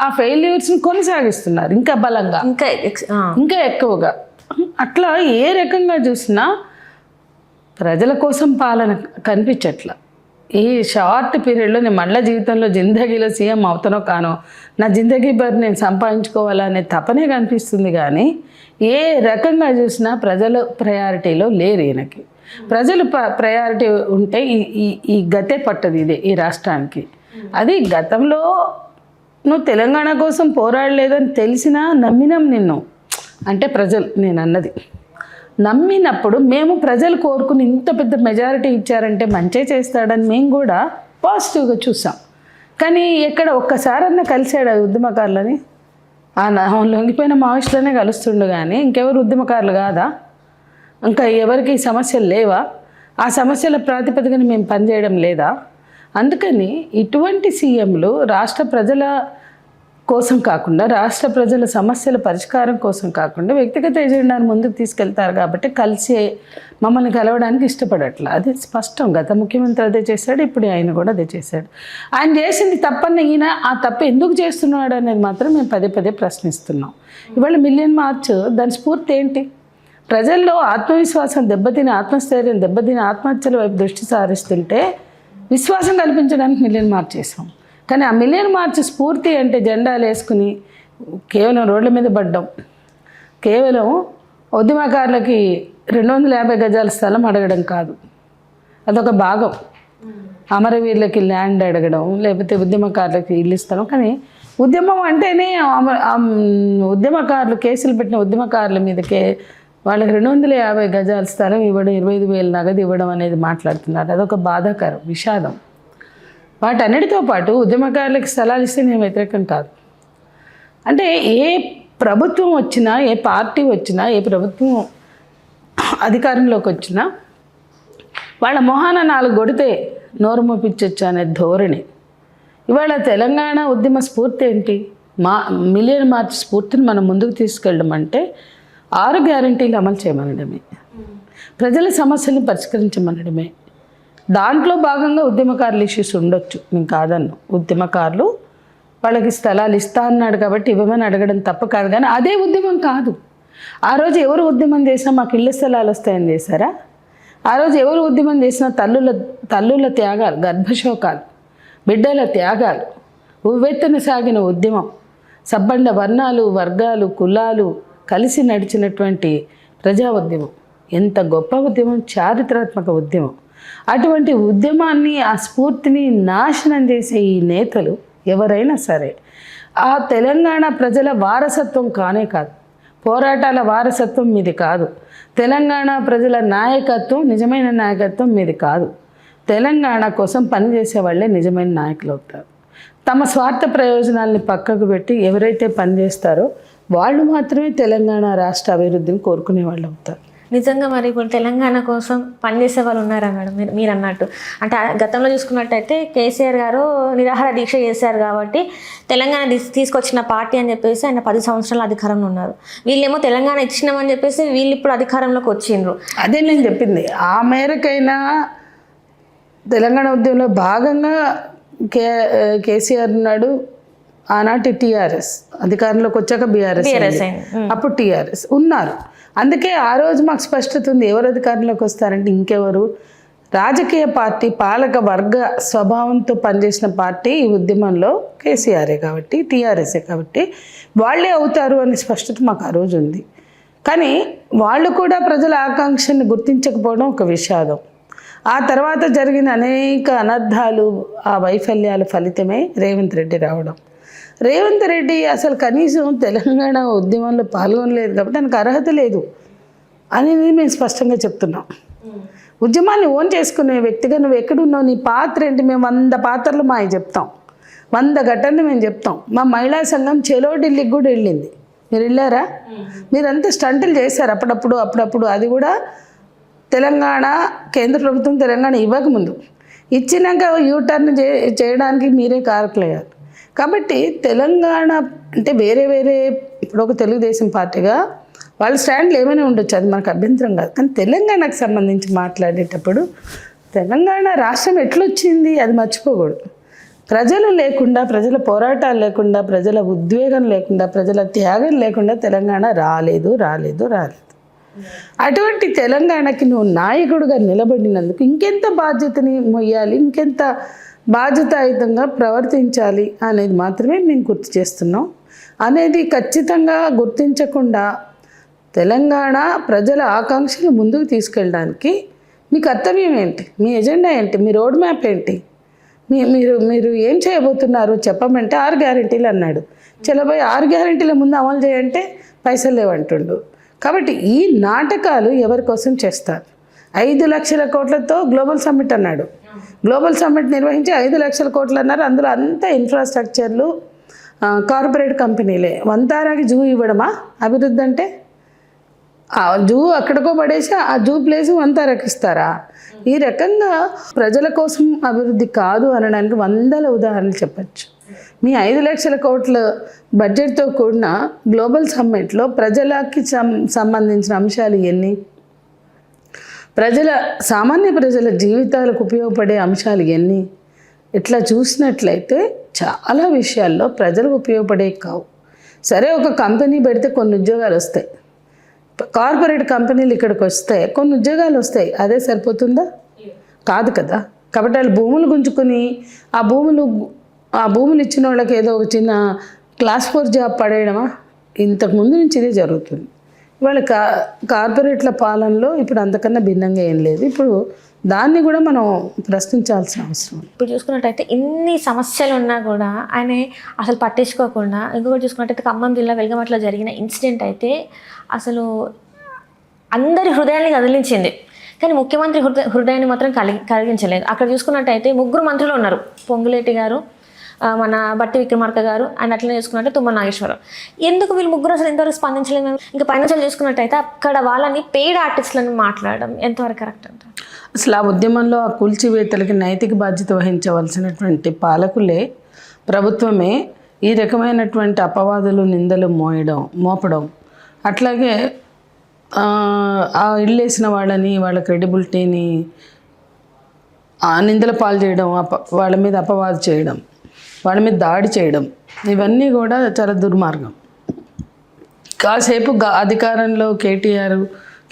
ఆ ఫెయిల్యూర్స్ని కొనసాగిస్తున్నారు ఇంకా బలంగా, ఇంకా ఎక్కువగా. అట్లా ఏ రకంగా చూసినా ప్రజల కోసం పాలన కనిపించట్లా. ఈ షార్ట్ పీరియడ్లో నేను మళ్ళీ జీవితంలో జిందగీలో సీఎం అవుతానో కానో, నా జిందగీ బరి నేను సంపాదించుకోవాలనే తపనే కనిపిస్తుంది. కానీ ఏ రకంగా చూసినా ప్రజల ప్రయారిటీలో లేరు ఈయనకి. ప్రజలు ప్రయారిటీ ఉంటే ఈ గతే పట్టదు ఇదే ఈ రాష్ట్రానికి. అది గతంలో నువ్వు తెలంగాణ కోసం పోరాడలేదని తెలిసినా నమ్మినాం నిన్ను అంటే ప్రజలు, నేను అన్నది నమ్మినప్పుడు మేము ప్రజలు కోరుకుని ఇంత పెద్ద మెజారిటీ ఇచ్చారంటే మంచే చేస్తాడని మేము కూడా పాజిటివ్గా చూసాం. కానీ ఎక్కడ ఒక్కసారన్నా కలిసాడు ఉద్యమకారులని? లొంగిపోయిన మావోయిస్టులనే కలుస్తుండు కానీ ఇంకెవరు ఉద్యమకారులు కాదా? ఇంకా ఎవరికి సమస్యలు లేవా? ఆ సమస్యల ప్రాతిపదికన మేము పనిచేయడం లేదా? అందుకని ఇటువంటి సీఎంలు రాష్ట్ర ప్రజల కోసం కాకుండా, రాష్ట్ర ప్రజల సమస్యల పరిష్కారం కోసం కాకుండా వ్యక్తిగత ఎజెండాను ముందుకు తీసుకెళ్తారు కాబట్టి కలిసి మమ్మల్ని కలవడానికి ఇష్టపడట్ల. అది స్పష్టం. గత ముఖ్యమంత్రి అదే చేశాడు, ఇప్పుడు ఆయన కూడా అదే చేశాడు. ఆయన చేసింది తప్పన్న ఈయన ఆ తప్పు ఎందుకు చేస్తున్నాడు అనేది మాత్రం మేము పదే పదే ప్రశ్నిస్తున్నాం. ఇవాళ మిలియన్ మార్చ్ దాని స్ఫూర్తి ఏంటి? ప్రజల్లో ఆత్మవిశ్వాసం దెబ్బతిని, ఆత్మస్థైర్యం దెబ్బతిని ఆత్మహత్యల వైపు దృష్టి సారిస్తుంటే విశ్వాసం కల్పించడానికి మిలియన్ మార్చ్ చేసాం. కానీ ఆ మిలియన్ మార్చ్ స్ఫూర్తి అంటే జెండాలు వేసుకుని కేవలం రోడ్ల మీద పడ్డం, కేవలం ఉద్యమకారులకి 250 గజాల స్థలం అడగడం కాదు. అదొక భాగం. అమరవీరులకి ల్యాండ్ అడగడం, లేకపోతే ఉద్యమకారులకి ఇల్లు ఇస్తాం. కానీ ఉద్యమం అంటేనే ఉద్యమకారులు, కేసులు పెట్టిన ఉద్యమకారుల మీదకే వాళ్ళకి 250 గజాల స్థలం ఇవ్వడం, 25,000 నగదు ఇవ్వడం అనేది మాట్లాడుతున్నారు. అదొక బాధాకరం, విషాదం. వాటన్నిటితో పాటు ఉద్యమకారులకు స్థలాలు ఇస్తే నేను వ్యతిరేకం కాదు. అంటే ఏ ప్రభుత్వం వచ్చినా, ఏ పార్టీ వచ్చినా, ఏ ప్రభుత్వం అధికారంలోకి వచ్చినా వాళ్ళ మొహాన 4 కొడితే నోరు మోపించవచ్చు అనే ధోరణి. ఇవాళ తెలంగాణ ఉద్యమ స్ఫూర్తి ఏంటి? మిలియన్ మార్చ్ స్ఫూర్తిని మనం ముందుకు తీసుకెళ్ళడం అంటే 6 గ్యారంటీలు అమలు చేయమనడమే, ప్రజల సమస్యలను పరిష్కరించమనడమే. దాంట్లో భాగంగా ఉద్యమకారుల ఇష్యూస్ ఉండొచ్చు, నేను కాదన్ను. ఉద్యమకారులు వాళ్ళకి స్థలాలు ఇస్తా అన్నాడు కాబట్టి ఇవ్వమని అడగడం తప్ప కాదు. కానీ అదే ఉద్యమం కాదు. ఆ రోజు ఎవరు ఉద్యమం చేసినా మాకు ఇళ్ళ స్థలాలు వస్తాయని చేశారా? ఆ రోజు ఎవరు ఉద్యమం చేసినా తల్లుల త్యాగాలు, గర్భశోకాలు, బిడ్డల త్యాగాలు, ఉవ్వెత్తున సాగిన ఉద్యమం, సబ్బండ వర్ణాలు, వర్గాలు, కులాలు కలిసి నడిచినటువంటి ప్రజా ఉద్యమం. ఎంత గొప్ప ఉద్యమం, చారిత్రాత్మక ఉద్యమం. అటువంటి ఉద్యమాన్ని, ఆ స్ఫూర్తిని నాశనం చేసే ఈ నేతలు ఎవరైనా సరే ఆ తెలంగాణ ప్రజల వారసత్వం కానే కాదు, పోరాటాల వారసత్వం మీది కాదు, తెలంగాణ ప్రజల నాయకత్వం, నిజమైన నాయకత్వం మీది కాదు. తెలంగాణ కోసం పనిచేసే వాళ్ళే నిజమైన నాయకులు అవుతారు. తమ స్వార్థ ప్రయోజనాల్ని పక్కకు పెట్టి ఎవరైతే పనిచేస్తారో వాళ్ళు మాత్రమే తెలంగాణ రాష్ట్ర అభివృద్ధిని కోరుకునే వాళ్ళు అవుతారు. నిజంగా మరి ఇప్పుడు తెలంగాణ కోసం పనిచేసే వాళ్ళు ఉన్నారా మేడం? మీరు అన్నట్టు అంటే గతంలో చూసుకున్నట్టయితే కేసీఆర్ గారు నిరాహార దీక్ష చేశారు కాబట్టి తెలంగాణ తీసుకొచ్చిన పార్టీ అని చెప్పేసి ఆయన 10 సంవత్సరాల అధికారంలో ఉన్నారు. వీళ్ళేమో తెలంగాణ ఇచ్చినామని చెప్పేసి వీళ్ళు ఇప్పుడు అధికారంలోకి వచ్చిండ్రు. అదే నేను చెప్పింది. ఆ మేరకైనా తెలంగాణ ఉద్యమంలో భాగంగా కేసీఆర్ ఉన్నాడు. ఆనాటి టీఆర్ఎస్ అధికారంలోకి వచ్చాక బీఆర్ఎస్, అప్పుడు టీఆర్ఎస్ ఉన్నారు. అందుకే ఆ రోజు మాకు స్పష్టత ఉంది ఎవరు అధికారంలోకి వస్తారంటే ఇంకెవరు, రాజకీయ పార్టీ, పాలక వర్గ స్వభావంతో పనిచేసిన పార్టీ ఈ ఉద్యమంలో కేసీఆరే కాబట్టి, టీఆర్ఎస్ఏ కాబట్టి వాళ్ళే అవుతారు అనే స్పష్టత మాకు ఆ రోజు ఉంది. కానీ వాళ్ళు కూడా ప్రజల ఆకాంక్షని గుర్తించకపోవడం ఒక విషాదం. ఆ తర్వాత జరిగిన అనేక అనర్థాలు, ఆ వైఫల్యాల ఫలితమే రేవంత్ రెడ్డి రావడం. రేవంత్ రెడ్డి అసలు కనీసం తెలంగాణ ఉద్యమంలో పాల్గొనలేదు కాబట్టి ఆయనకు అర్హత లేదు అనేది మేము స్పష్టంగా చెప్తున్నాం. ఉద్యమాన్ని ఓన్ చేసుకునే వ్యక్తిగా నువ్వు ఎక్కడున్నావు, నీ పాత్ర ఏంటి? మేము 100 పాత్రలు మావి చెప్తాం, 100 ఘటనలు మేము చెప్తాం. మా మహిళా సంఘం చెలో ఢిల్లీకి కూడా వెళ్ళింది. మీరు వెళ్ళారా? మీరంతా స్టంటులు చేశారు అప్పుడప్పుడు. అది కూడా తెలంగాణ కేంద్ర ప్రభుత్వం తెలంగాణ ఇవ్వకముందు, ఇచ్చినాక యూటర్న్ చేయడానికి మీరే కారకులయ్యారు. కాబట్టి తెలంగాణ అంటే వేరే ఇప్పుడు ఒక తెలుగుదేశం పార్టీగా వాళ్ళ స్టాండ్లు ఏమైనా ఉండొచ్చు, అది మనకు అభ్యంతరం కాదు. కానీ తెలంగాణకు సంబంధించి మాట్లాడేటప్పుడు తెలంగాణ రాష్ట్రం ఎట్లొచ్చింది అది మర్చిపోకూడదు. ప్రజలు లేకుండా, ప్రజల పోరాటాలు లేకుండా, ప్రజల ఉద్వేగం లేకుండా, ప్రజల త్యాగం లేకుండా తెలంగాణ రాలేదు. అటువంటి తెలంగాణకి నువ్వు నాయకుడిగా నిలబడినందుకు ఇంకెంత బాధ్యతని మొయ్యాలి, ఇంకెంత బాధ్యతాయుతంగా ప్రవర్తించాలి అనేది మాత్రమే మేము గుర్తు చేస్తున్నాం. అనేది ఖచ్చితంగా గుర్తించకుండా తెలంగాణ ప్రజల ఆకాంక్షలు ముందుకు తీసుకెళ్ళడానికి మీ కర్తవ్యం ఏంటి, మీ ఎజెండా ఏంటి, మీ రోడ్ మ్యాప్ ఏంటి, మీరు ఏం చేయబోతున్నారు చెప్పమంటే 6 గ్యారెంటీలు అన్నాడు. చలబోయి 6 గ్యారెంటీల ముందు అమలు చేయంటే పైసలు లేవంటుండు. కాబట్టి ఈ నాటకాలు ఎవరి కోసం చేస్తారు? 5 లక్షల కోట్లతో గ్లోబల్ సమ్మిట్ అన్నాడు. గ్లోబల్ సమ్మిట్ నిర్వహించి 5 లక్షల కోట్లు అన్నారు. అందులో అంతా ఇన్ఫ్రాస్ట్రక్చర్లు, కార్పొరేట్ కంపెనీలే. వంతారాకి జూ ఇవ్వడమా అభివృద్ధి అంటే? ఆ జూ అక్కడికో పడేసి ఆ జూ ప్లేస్ అంతా రకిస్తారా? ఈ రకంగా ప్రజల కోసం అభివృద్ధి కాదు అనడానికి వందల ఉదాహరణలు చెప్పచ్చు. మీ 5 లక్షల కోట్ల బడ్జెట్తో కూడిన గ్లోబల్ సమ్మిట్లో ప్రజలకి సంబంధించిన అంశాలు ఎన్ని, సామాన్య ప్రజల జీవితాలకు ఉపయోగపడే అంశాలు ఎన్ని? ఇట్లా చూసినట్లయితే చాలా విషయాల్లో ప్రజలకు ఉపయోగపడే కావు. సరే, ఒక కంపెనీ పెడితే కొన్ని ఉద్యోగాలు వస్తాయి, కార్పొరేట్ కంపెనీలు ఇక్కడికి వస్తే కొన్ని ఉద్యోగాలు వస్తాయి, అదే సరిపోతుందా? కాదు కదా. కాబట్టి వాళ్ళు భూములు గుంజుకొని ఆ భూములు ఇచ్చిన వాళ్ళకి ఏదో ఒక చిన్న క్లాస్ 4 జాబ్ పడేయడమా? ఇంతకుముందు నుంచి ఇదే జరుగుతుంది. వాళ్ళ కార్పొరేట్ల పాలనలో ఇప్పుడు అంతకన్నా భిన్నంగా ఏం లేదు. ఇప్పుడు దాన్ని కూడా మనం ప్రశ్నించాల్సిన అవసరం. ఇప్పుడు చూసుకున్నట్టయితే ఇన్ని సమస్యలు ఉన్నా కూడా ఆయన అసలు పట్టించుకోకుండా, ఇంకొకటి చూసుకున్నట్టయితే ఖమ్మం జిల్లా వెల్గమట్లో జరిగిన ఇన్సిడెంట్ అయితే అసలు అందరి హృదయాన్ని కదిలించింది. కానీ ముఖ్యమంత్రి హృదయాన్ని మాత్రం కలిగించలేదు. అక్కడ చూసుకున్నట్టయితే 3 మంత్రులు ఉన్నారు, పొంగులేటి గారు, మన బట్టి విక్రమార్క గారు, అండ్ అట్లనే చూసుకున్నట్టే తుమ్మల నాగేశ్వరరావు. ఎందుకు వీళ్ళు 3 అసలు ఎంతవరకు స్పందించలేదు? ఇంకా పైన చూసుకున్నట్టయితే అక్కడ వాళ్ళని పెయిడ్ ఆర్టిస్టులను మాట్లాడడం ఎంతవరకు కరెక్ట్ అంటారు? అసలు ఆ ఉద్యమంలో ఆ కూల్చివేతలకి నైతిక బాధ్యత వహించవలసినటువంటి పాలకులే, ప్రభుత్వమే ఈ రకమైనటువంటి అపవాదులు, నిందలు మోపడం, అట్లాగే ఆ ఇల్లేసిన వాళ్ళని, వాళ్ళ క్రెడిబిలిటీని నిందల పాలు చేయడం, వాళ్ళ మీద అపవాదు చేయడం, వాళ్ళ మీద దాడి చేయడం, ఇవన్నీ కూడా చాలా దుర్మార్గం. కాసేపు అధికారంలో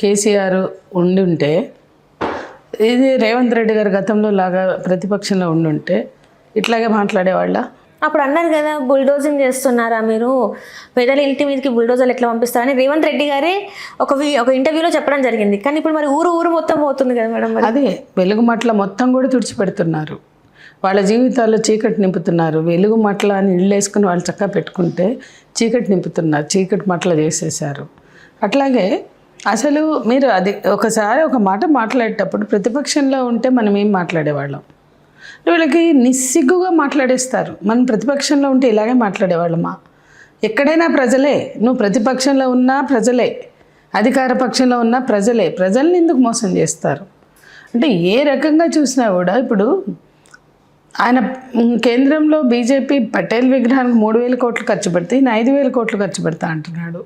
కేసీఆర్ ఉండుంటే, ఇది రేవంత్ రెడ్డి గారు గతంలో లాగా ప్రతిపక్షంలో ఉండుంటే ఇట్లాగే మాట్లాడేవాళ్ళ? అప్పుడు అన్నారు కదా, బుల్డోజింగ్ చేస్తున్నారా మీరు, పేదల ఇంటి మీదకి బుల్డోజర్లు ఎట్లా పంపిస్తారని రేవంత్ రెడ్డి గారే ఒక ఇంటర్వ్యూలో చెప్పడం జరిగింది. కానీ ఇప్పుడు మరి ఊరు మొత్తం పోతుంది కదా మేడం. అదే వెలుగుమట్ల మొత్తం కూడా తుడిచిపెడుతున్నారు, వాళ్ళ జీవితాల్లో చీకటి నింపుతున్నారు. వెలుగు మట్ల అని ఇళ్ళు వేసుకుని వాళ్ళు చక్కగా పెట్టుకుంటే చీకటి నింపుతున్నారు, చీకటి మట్ల చేసేసారు. అట్లాగే అసలు మీరు అది ఒకసారి ఒక మాట మాట్లాడేటప్పుడు ప్రతిపక్షంలో ఉంటే మనం ఏం మాట్లాడేవాళ్ళం? వీళ్ళకి నిస్సిగ్గుగా మాట్లాడేస్తారు. మనం ప్రతిపక్షంలో ఉంటే ఇలాగే మాట్లాడేవాళ్ళమా? ఎక్కడైనా ప్రజలే, నువ్వు ప్రతిపక్షంలో ఉన్నా ప్రజలే, అధికార పక్షంలో ఉన్నా ప్రజలే. ప్రజల్ని ఎందుకు మోసం చేస్తారు? అంటే ఏ రకంగా చూసినా కూడా ఇప్పుడు ఆయన కేంద్రంలో బీజేపీ పటేల్ విగ్రహానికి 3,000 కోట్లు ఖర్చు పెడితే ఈయన 5,000 కోట్లు ఖర్చు పెడతా అంటున్నాడు.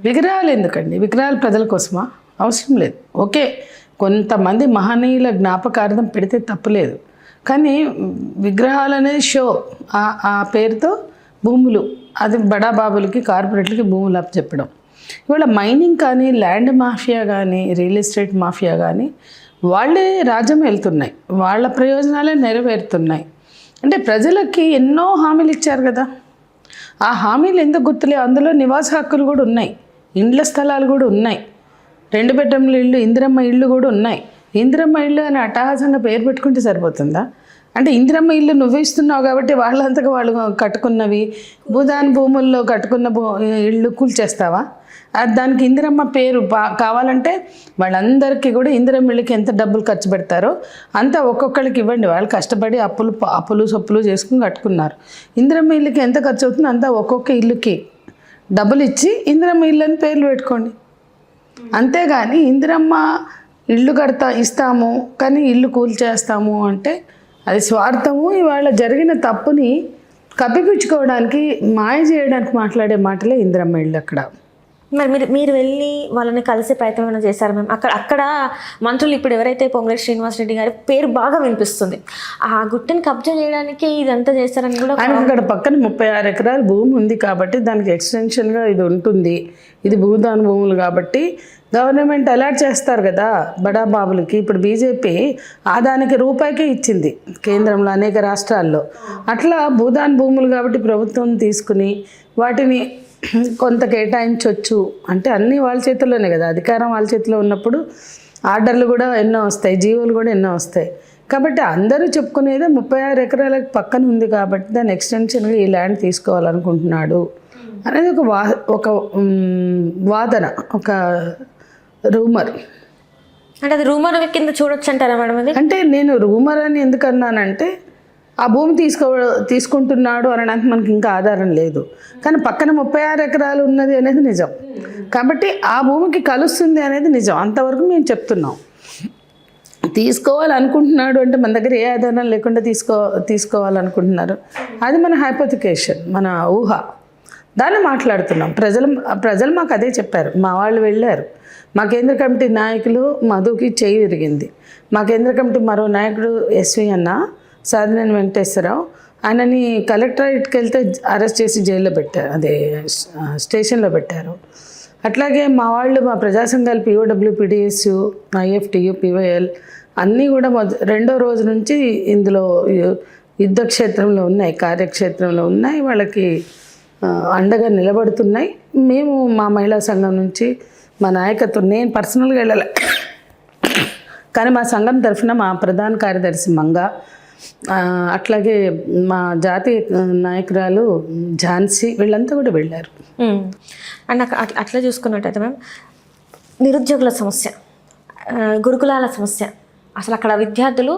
విగ్రహాలు ఎందుకండి? విగ్రహాలు ప్రజల కోసమా? అవసరం లేదు. ఓకే, కొంతమంది మహనీయుల జ్ఞాపకార్థం పెడితే తప్పులేదు, కానీ విగ్రహాలు అనేది షో, ఆ పేరుతో భూములు, అది బడాబాబులకి, కార్పొరేట్లకి భూములు అప్పచెప్పడం. ఇవాళ మైనింగ్ కానీ, ల్యాండ్ మాఫియా కానీ, రియల్ ఎస్టేట్ మాఫియా కానీ వాళ్ళే రాజ్యం వెళ్తున్నాయి, వాళ్ళ ప్రయోజనాలే నెరవేరుతున్నాయి. అంటే ప్రజలకి ఎన్నో హామీలు ఇచ్చారు కదా, ఆ హామీలు ఎందుకు గుర్తులే? అందులో నివాస హక్కులు కూడా ఉన్నాయి, ఇండ్ల స్థలాలు కూడా ఉన్నాయి, 2 బెడ్రూమ్ల ఇళ్ళు, ఇందిరమ్మ ఇళ్ళు కూడా ఉన్నాయి. ఇందిరమ్మ ఇళ్ళు అని అట్టహాసంగా పేరు పెట్టుకుంటే సరిపోతుందా? అంటే ఇందిరమ్మ ఇల్లు నువ్వు ఇస్తున్నావు కాబట్టి వాళ్ళంతగా వాళ్ళు కట్టుకున్నవి, భూదాన్ భూముల్లో కట్టుకున్న ఇళ్ళు కూల్చేస్తావా? దానికి ఇందిరమ్మ పేరు కావాలంటే వాళ్ళందరికీ కూడా ఇందిరమ్మ ఇళ్ళకి ఎంత డబ్బులు ఖర్చు పెడతారో అంతా ఒక్కొక్కరికి ఇవ్వండి. వాళ్ళు కష్టపడి అప్పులు సొప్పులు చేసుకుని కట్టుకున్నారు. ఇందిరమ్మ ఇళ్ళకి ఎంత ఖర్చు అవుతుందో అంతా ఒక్కొక్క ఇల్లుకి డబ్బులు ఇచ్చి ఇందిరమ్మ ఇల్లు అని పేర్లు పెట్టుకోండి. అంతేగాని ఇందిరమ్మ ఇల్లు ఇస్తాము కానీ ఇల్లు కూల్చేస్తాము అంటే అది స్వార్థము. ఇవాళ జరిగిన తప్పుని కప్పిపుచ్చుకోవడానికి, మాయ చేయడానికి మాట్లాడే మాటలే ఇందిరమ్మ ఇళ్ళు. అక్కడ మరి మీరు వెళ్ళి వాళ్ళని కలిసే ప్రయత్నం ఏమైనా చేశారు మేము? అక్కడ మంత్రులు ఇప్పుడు ఎవరైతే పొంగులేటి శ్రీనివాసరెడ్డి గారి పేరు బాగా వినిపిస్తుంది, ఆ గుట్టని కబ్జా చేయడానికి ఇదంతా చేస్తారని కూడా. ఆయన అక్కడ పక్కన 36 ఎకరాల భూమి ఉంది కాబట్టి దానికి ఎక్స్టెన్షన్గా ఇది ఉంటుంది, ఇది భూదాన భూములు కాబట్టి గవర్నమెంట్ అలాట్ చేస్తారు కదా బడాబాబులకి. ఇప్పుడు బీజేపీ దానికి రూపాయికే ఇచ్చింది కేంద్రంలో అనేక రాష్ట్రాల్లో. అట్లా భూదాన భూములు కాబట్టి ప్రభుత్వం తీసుకుని వాటిని కొంత కేటాయించవచ్చు. అంటే అన్నీ వాళ్ళ చేతుల్లోనే కదా, అధికారం వాళ్ళ చేతిలో ఉన్నప్పుడు ఆర్డర్లు కూడా ఎన్నో వస్తాయి, జీవోలు కూడా ఎన్నో వస్తాయి. కాబట్టి అందరూ చెప్పుకునేదే 36 ఎకరాలకు పక్కన ఉంది కాబట్టి దాని ఎక్స్టెన్షన్గా ఈ ల్యాండ్ తీసుకోవాలనుకుంటున్నాడు అనేది ఒక వాదన, ఒక రూమర్. అంటే అది రూమర్ కింద చూడొచ్చు అంటారా మేడం? అది అంటే నేను రూమర్ అని ఎందుకు అన్నానంటే ఆ భూమి తీసుకుంటున్నాడు అనడానికి మనకి ఇంకా ఆధారం లేదు. కానీ పక్కన 36 ఎకరాలు ఉన్నది అనేది నిజం. కాబట్టి ఆ భూమికి కలుస్తుంది అనేది నిజం. అంతవరకు మేము చెప్తున్నాం. తీసుకోవాలనుకుంటున్నాడు అంటే మన దగ్గర ఏ ఆధారం లేకుండా తీసుకోవాలనుకుంటున్నారు, అది మన హైపోథికేషన్, మన ఊహ. దాన్ని మాట్లాడుతున్నాం. ప్రజలు మాకు అదే చెప్పారు. మా వాళ్ళు వెళ్ళారు. మా కేంద్ర కమిటీ నాయకులు మధుకి చేయి విరిగింది. మా కేంద్ర కమిటీ మరో నాయకుడు ఎస్వి అన్న సాధినేని వెంకటేశ్వరరావు, ఆయనని కలెక్టరేట్కి వెళ్తే అరెస్ట్ చేసి జైల్లో పెట్టారు, అదే స్టేషన్లో పెట్టారు. అట్లాగే మా వాళ్ళు, మా ప్రజా సంఘాలు పిఓడబ్ల్యూ, పిడిఎస్యు, ఐఎఫ్టియు, పివైఎల్ అన్నీ కూడా రెండో రోజు నుంచి ఇందులో యుద్ధ క్షేత్రంలో ఉన్నాయి, కార్యక్షేత్రంలో ఉన్నాయి, వాళ్ళకి అండగా నిలబడుతున్నాయి. మేము మా మహిళా సంఘం నుంచి మా నాయకత్వం, నేను పర్సనల్గా వెళ్ళలే కానీ మా సంఘం తరఫున మా ప్రధాన కార్యదర్శి మంగ, అట్లాగే మా జాతీయ నాయకురాలు ఝాన్సీ, వీళ్ళంతా కూడా వెళ్ళారు. అండ్ అట్లా చూసుకున్నట్టయితే మ్యామ్, నిరుద్యోగుల సమస్య, గురుకులాల సమస్య, అసలు అక్కడ విద్యార్థులు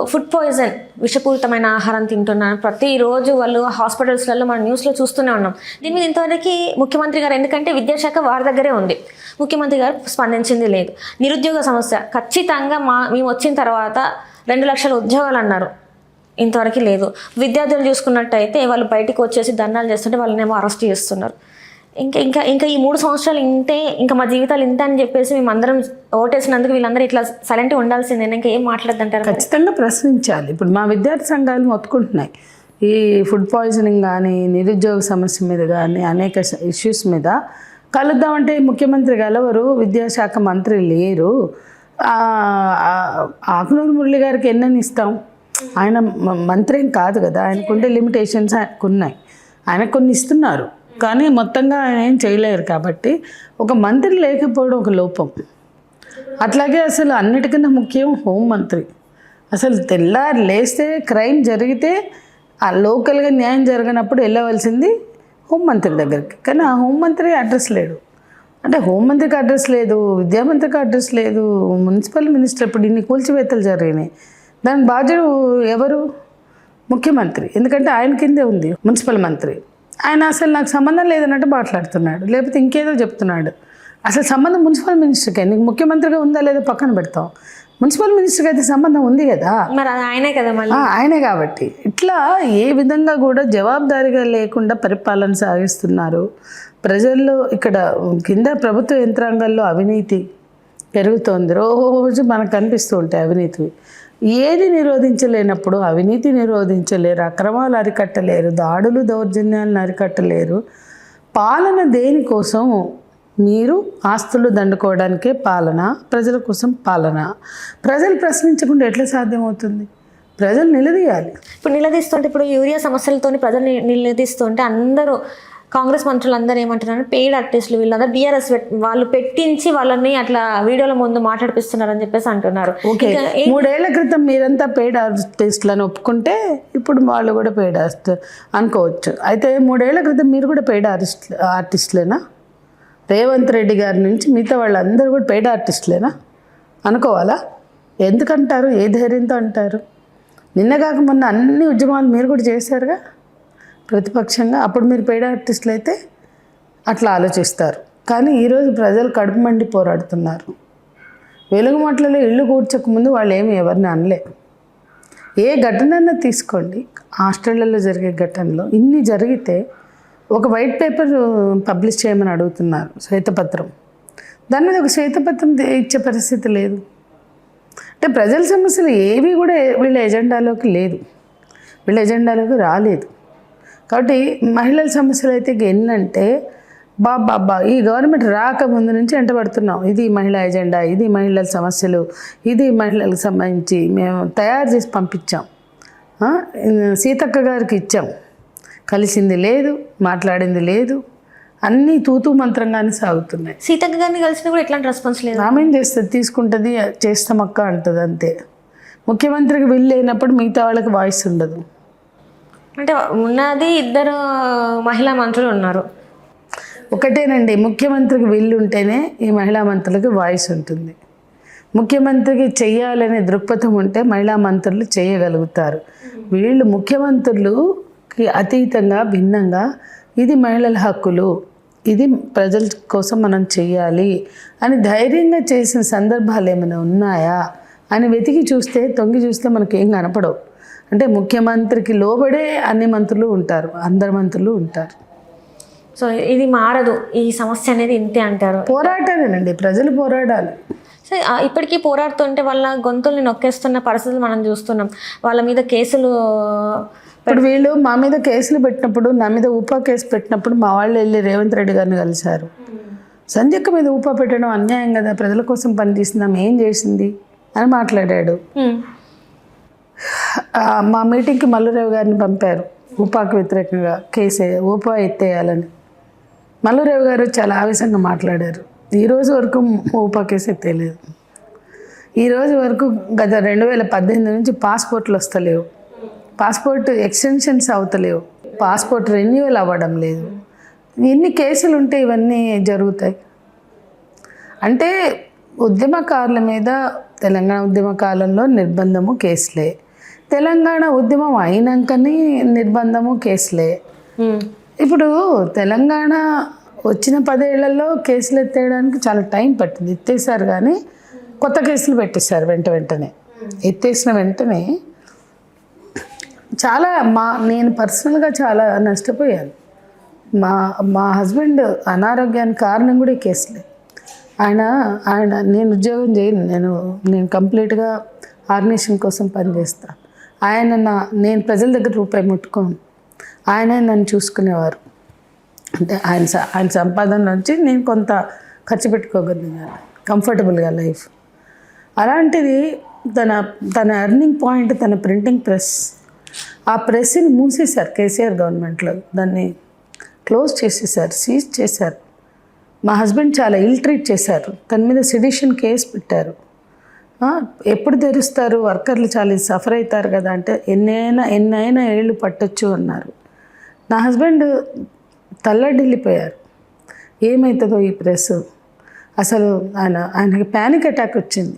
ఫుడ్ పాయిజన్, విషపూరితమైన ఆహారం తింటున్నారు ప్రతిరోజు. వాళ్ళు హాస్పిటల్స్లలో మనం న్యూస్లో చూస్తూనే ఉన్నాం. దీని మీద ఇంతవరకు ముఖ్యమంత్రి గారు, ఎందుకంటే విద్యాశాఖ వారి దగ్గరే ఉంది, ముఖ్యమంత్రి గారు స్పందించింది లేదు. నిరుద్యోగ సమస్య ఖచ్చితంగా మేము వచ్చిన తర్వాత 2 లక్షల ఉద్యోగాలు అన్నారు, ఇంతవరకు లేదు. విద్యార్థులు చూసుకున్నట్టయితే వాళ్ళు బయటకు వచ్చేసి ధర్నాలు చేస్తుంటే వాళ్ళనేమో అరెస్ట్ చేస్తున్నారు. ఇంకా ఇంకా ఇంకా ఈ 3 సంవత్సరాలు ఇంతే, ఇంకా మా జీవితాలు ఇంత అని చెప్పేసి మేమందరం ఓటేసినందుకు వీళ్ళందరూ ఇట్లా సైలెంట్గా ఉండాల్సిందే, ఇంకా ఏం మాట్లాడదంటారు? ఖచ్చితంగా ప్రశ్నించాలి. ఇప్పుడు మా విద్యార్థి సంఘాలు మొత్తుకుంటున్నాయి ఈ ఫుడ్ పాయిజనింగ్ కానీ, నిరుద్యోగ సమస్య మీద కానీ, అనేక ఇష్యూస్ మీద కలుద్దామంటే ముఖ్యమంత్రి గలవరు, విద్యాశాఖ మంత్రి లేరు. ఆకునూరు మురళి గారికి ఎన్నని ఇస్తాం? ఆయన మంత్రి ఏం కాదు కదా, ఆయనకుండే లిమిటేషన్స్ ఆయనకున్నాయి. ఆయన కొన్ని ఇస్తున్నారు కానీ మొత్తంగా ఆయన ఏం చేయలేరు. కాబట్టి ఒక మంత్రి లేకపోవడం ఒక లోపం. అట్లాగే అసలు అన్నిటికన్నా ముఖ్యం హోంమంత్రి. అసలు తెల్లారి లేస్తే క్రైమ్ జరిగితే ఆ లోకల్గా న్యాయం జరగనప్పుడు వెళ్ళవలసింది హోంమంత్రి దగ్గరికి. కానీ ఆ హోంమంత్రి అడ్రస్ లేడు. అంటే హోంమంత్రికి అడ్రస్ లేదు, విద్యామంత్రికి అడ్రస్ లేదు, మున్సిపల్ మినిస్టర్ ఇప్పుడు ఇన్ని కూల్చివేతలు జరిగినాయి, దానికి బాధ్యుడు ఎవరు? ముఖ్యమంత్రి. ఎందుకంటే ఆయన కిందే ఉంది మున్సిపల్ మంత్రి. ఆయన అసలు నాకు సంబంధం లేదన్నట్టు మాట్లాడుతున్నాడు, లేకపోతే ఇంకేదో చెప్తున్నాడు. అసలు సంబంధం మున్సిపల్ మినిస్టర్కే, నీకు ముఖ్యమంత్రిగా ఉందా లేదో పక్కన పెడతాం, మున్సిపల్ మినిస్టర్కి అయితే సంబంధం ఉంది కదా, మరి ఆయనే కదా, ఆయనే. కాబట్టి ఇట్లా ఏ విధంగా కూడా జవాబుదారీగా లేకుండా పరిపాలన సాగిస్తున్నారు. ప్రజల్లో ఇక్కడ కింద ప్రభుత్వ యంత్రాంగాల్లో అవినీతి పెరుగుతోంది. రోజు మనకు కనిపిస్తూ ఉంటాయి అవినీతి. ఏది నిరోధించలేనప్పుడు అవినీతి నిరోధించలేరు, అక్రమాలు అరికట్టలేరు, దాడులు దౌర్జన్యాలను అరికట్టలేరు. పాలన దేనికోసం? మీరు ఆస్తులు దండుకోవడానికే పాలన, ప్రజల కోసం పాలన. ప్రజలు ప్రశ్నించకుండా ఎట్లా సాధ్యమవుతుంది? ప్రజలు నిలదీయాలి. ఇప్పుడు నిలదీస్తుంటే, ఇప్పుడు యూరియా సమస్యలతో ప్రజలు నిలదీస్తుంటే అందరూ కాంగ్రెస్ మంత్రులు అందరూ ఏమంటున్నారు, పెయిడ్ ఆర్టిస్టులు వీళ్ళందరూ బీఆర్ఎస్ వాళ్ళు పెట్టించి వాళ్ళని అట్లా వీడియోల ముందు మాట్లాడిపిస్తున్నారని చెప్పేసి అంటున్నారు. ఓకే, 3 ఏళ్ల క్రితం మీరంతా పెయిడ్ ఆర్టిస్టులను ఒప్పుకుంటే ఇప్పుడు వాళ్ళు కూడా పెయిడ్ ఆర్టిస్ట్ అనుకోవచ్చు. అయితే 3 ఏళ్ల క్రితం మీరు కూడా పెయిడ్ ఆర్టిస్టులేనా? రేవంత్ రెడ్డి గారి నుంచి మిగతా వాళ్ళందరూ కూడా పెయిడ్ ఆర్టిస్టులేనా అనుకోవాలా? ఎందుకంటారు? ఏ ధైర్యంతో అంటారు? నిన్న కాక మొన్న అన్ని ఉద్యమాలు మీరు కూడా చేశారుగా ప్రతిపక్షంగా. అప్పుడు మీరు పెయిడ్ ఆర్టిస్టులు అయితే అట్లా ఆలోచిస్తారు. కానీ ఈరోజు ప్రజలు కడుపు మండి పోరాడుతున్నారు. వెలుగుమట్లలో ఇల్లు కూర్చోకముందు వాళ్ళు ఏమి ఎవరిని అనలే. ఏ ఘటన తీసుకోండి, హాస్టళ్లలో జరిగే ఘటనలో ఇన్ని జరిగితే ఒక వైట్ పేపర్ పబ్లిష్ చేయమని అడుగుతున్నారు, శ్వేతపత్రం. దాని మీద ఒక శ్వేతపత్రం ఇచ్చే పరిస్థితి లేదు. అంటే ప్రజల సమస్యలు ఏవి కూడా వీళ్ళ ఎజెండాలోకి లేదు, వీళ్ళ ఎజెండాలోకి రాలేదు. కాబట్టి మహిళల సమస్యలు అయితే ఎన్నంటే బాబా ఈ గవర్నమెంట్ రాకముందు నుంచి వెంటబడుతున్నాం. ఇది మహిళా ఎజెండా, ఇది మహిళల సమస్యలు, ఇది మహిళలకు సంబంధించి మేము తయారు చేసి పంపించాం. సీతక్క గారికి ఇచ్చాం, కలిసింది లేదు, మాట్లాడింది లేదు, అన్నీ తూతూ మంత్రంగానే సాగుతున్నాయి. సీతక్క గారిని కలిసినా కూడా ఎట్లాంటి రెస్పాన్స్ లేదు. ఆమెం చేస్తుంది, తీసుకుంటుంది, చేస్తామక్క అంటుంది అంతే. ముఖ్యమంత్రికి వీలు లేనప్పుడు మిగతా వాళ్ళకి వాయిస్ ఉండదు. అంటే ఉన్నది 2 మహిళా మంత్రులు ఉన్నారు. ఒకటేనండి, ముఖ్యమంత్రికి వీళ్ళు ఉంటేనే ఈ మహిళా మంత్రులకి వాయిస్ ఉంటుంది. ముఖ్యమంత్రికి చెయ్యాలనే దృక్పథం ఉంటే మహిళా మంత్రులు చేయగలుగుతారు. వీళ్ళు ముఖ్యమంత్రులకి అతీతంగా భిన్నంగా ఇది మహిళల హక్కులు, ఇది ప్రజల కోసం మనం చెయ్యాలి అని ధైర్యంగా చేసిన సందర్భాలు ఏమైనా ఉన్నాయా అని వెతికి చూస్తే, తొంగి చూస్తే మనకి ఏం కనపడవు. అంటే ముఖ్యమంత్రికి లోబడే అన్ని మంత్రులు ఉంటారు, అందరు మంత్రులు ఉంటారు. సో ఇది మారదు, ఈ సమస్య అనేది ఇంతే అంటారు. పోరాటాలేనండి, ప్రజలు పోరాడాలి. సో ఇప్పటికీ పోరాడుతుంటే వాళ్ళ గొంతుల్ని నొక్కేస్తున్న పరిస్థితులు మనం చూస్తున్నాం. వాళ్ళ మీద కేసులు ఇప్పుడు వీళ్ళు మా మీద కేసులు పెట్టినప్పుడు, నా మీద ఊపా కేసు పెట్టినప్పుడు మా వాళ్ళు వెళ్ళి రేవంత్ రెడ్డి గారిని కలిశారు. సంధ్యక్క మీద ఊపా పెట్టడం అన్యాయం కదా, ప్రజల కోసం పనిచేసిందాం, ఏం చేసింది అని మాట్లాడాడు. మా మీటింగ్కి మల్లురావు గారిని పంపారు ఊపాకు వ్యతిరేకంగా ఊపా ఎత్తేయాలని. మల్లురావు గారు చాలా ఆవేశంగా మాట్లాడారు. ఈరోజు వరకు ఊపా కేసు ఎత్తేయలేదు. ఈరోజు వరకు గత 2018 నుంచి పాస్పోర్ట్లు వస్తలేవు, పాస్పోర్ట్ ఎక్స్టెన్షన్స్ అవుతలేవు, పాస్పోర్ట్ రెన్యువల్ అవ్వడం లేదు. ఎన్ని కేసులు ఉంటే ఇవన్నీ జరుగుతాయి? అంటే ఉద్యమకారుల మీద తెలంగాణ ఉద్యమ కాలంలో నిర్బంధము కేసులే, తెలంగాణ ఉద్యమం అయినాకని నిర్బంధము కేసులే. ఇప్పుడు తెలంగాణ వచ్చిన 10 ఏళ్లలో కేసులు ఎత్తేయడానికి చాలా టైం పట్టింది. ఎత్తేసారు కానీ కొత్త కేసులు పెట్టేశారు వెంటనే. ఎత్తేసిన వెంటనే చాలా నేను పర్సనల్గా చాలా నష్టపోయాను. మా హస్బెండ్ అనారోగ్యానికి కారణం కూడా ఈ కేసులే. ఆయన నేను ఉద్యోగం చేయను, నేను కంప్లీట్గా ఆర్గనైజేషన్ కోసం పనిచేస్తాను. నేను ప్రజల దగ్గర రూపాయి ముట్టుకోను, ఆయనే నన్ను చూసుకునేవారు. అంటే ఆయన సంపాదన నుంచి నేను కొంత ఖర్చు పెట్టుకోగలిగాను కంఫర్టబుల్గా లైఫ్. అలాంటిది తన ఎర్నింగ్ పాయింట్ తన ప్రింటింగ్ ప్రెస్, ఆ ప్రెస్ని మూసేశారు కేసీఆర్ గవర్నమెంట్లో, దాన్ని క్లోజ్ చేసేసారు, సీజ్ చేశారు. మా హస్బెండ్ చాలా ఇల్ ట్రీట్ చేశారు, తన మీద సెడిషన్ కేసు పెట్టారు. ఎప్పుడు తెరుస్తారు, వర్కర్లు చాలా సఫర్ అవుతారు కదా అంటే ఎన్నైనా ఏళ్ళు పట్టొచ్చు అన్నారు. నా హస్బెండ్ తల్లడిల్లిపోయారు, ఏమవుతుందో ఈ ప్రెస్. అసలు ఆయనకి ప్యానిక్ అటాక్ వచ్చింది.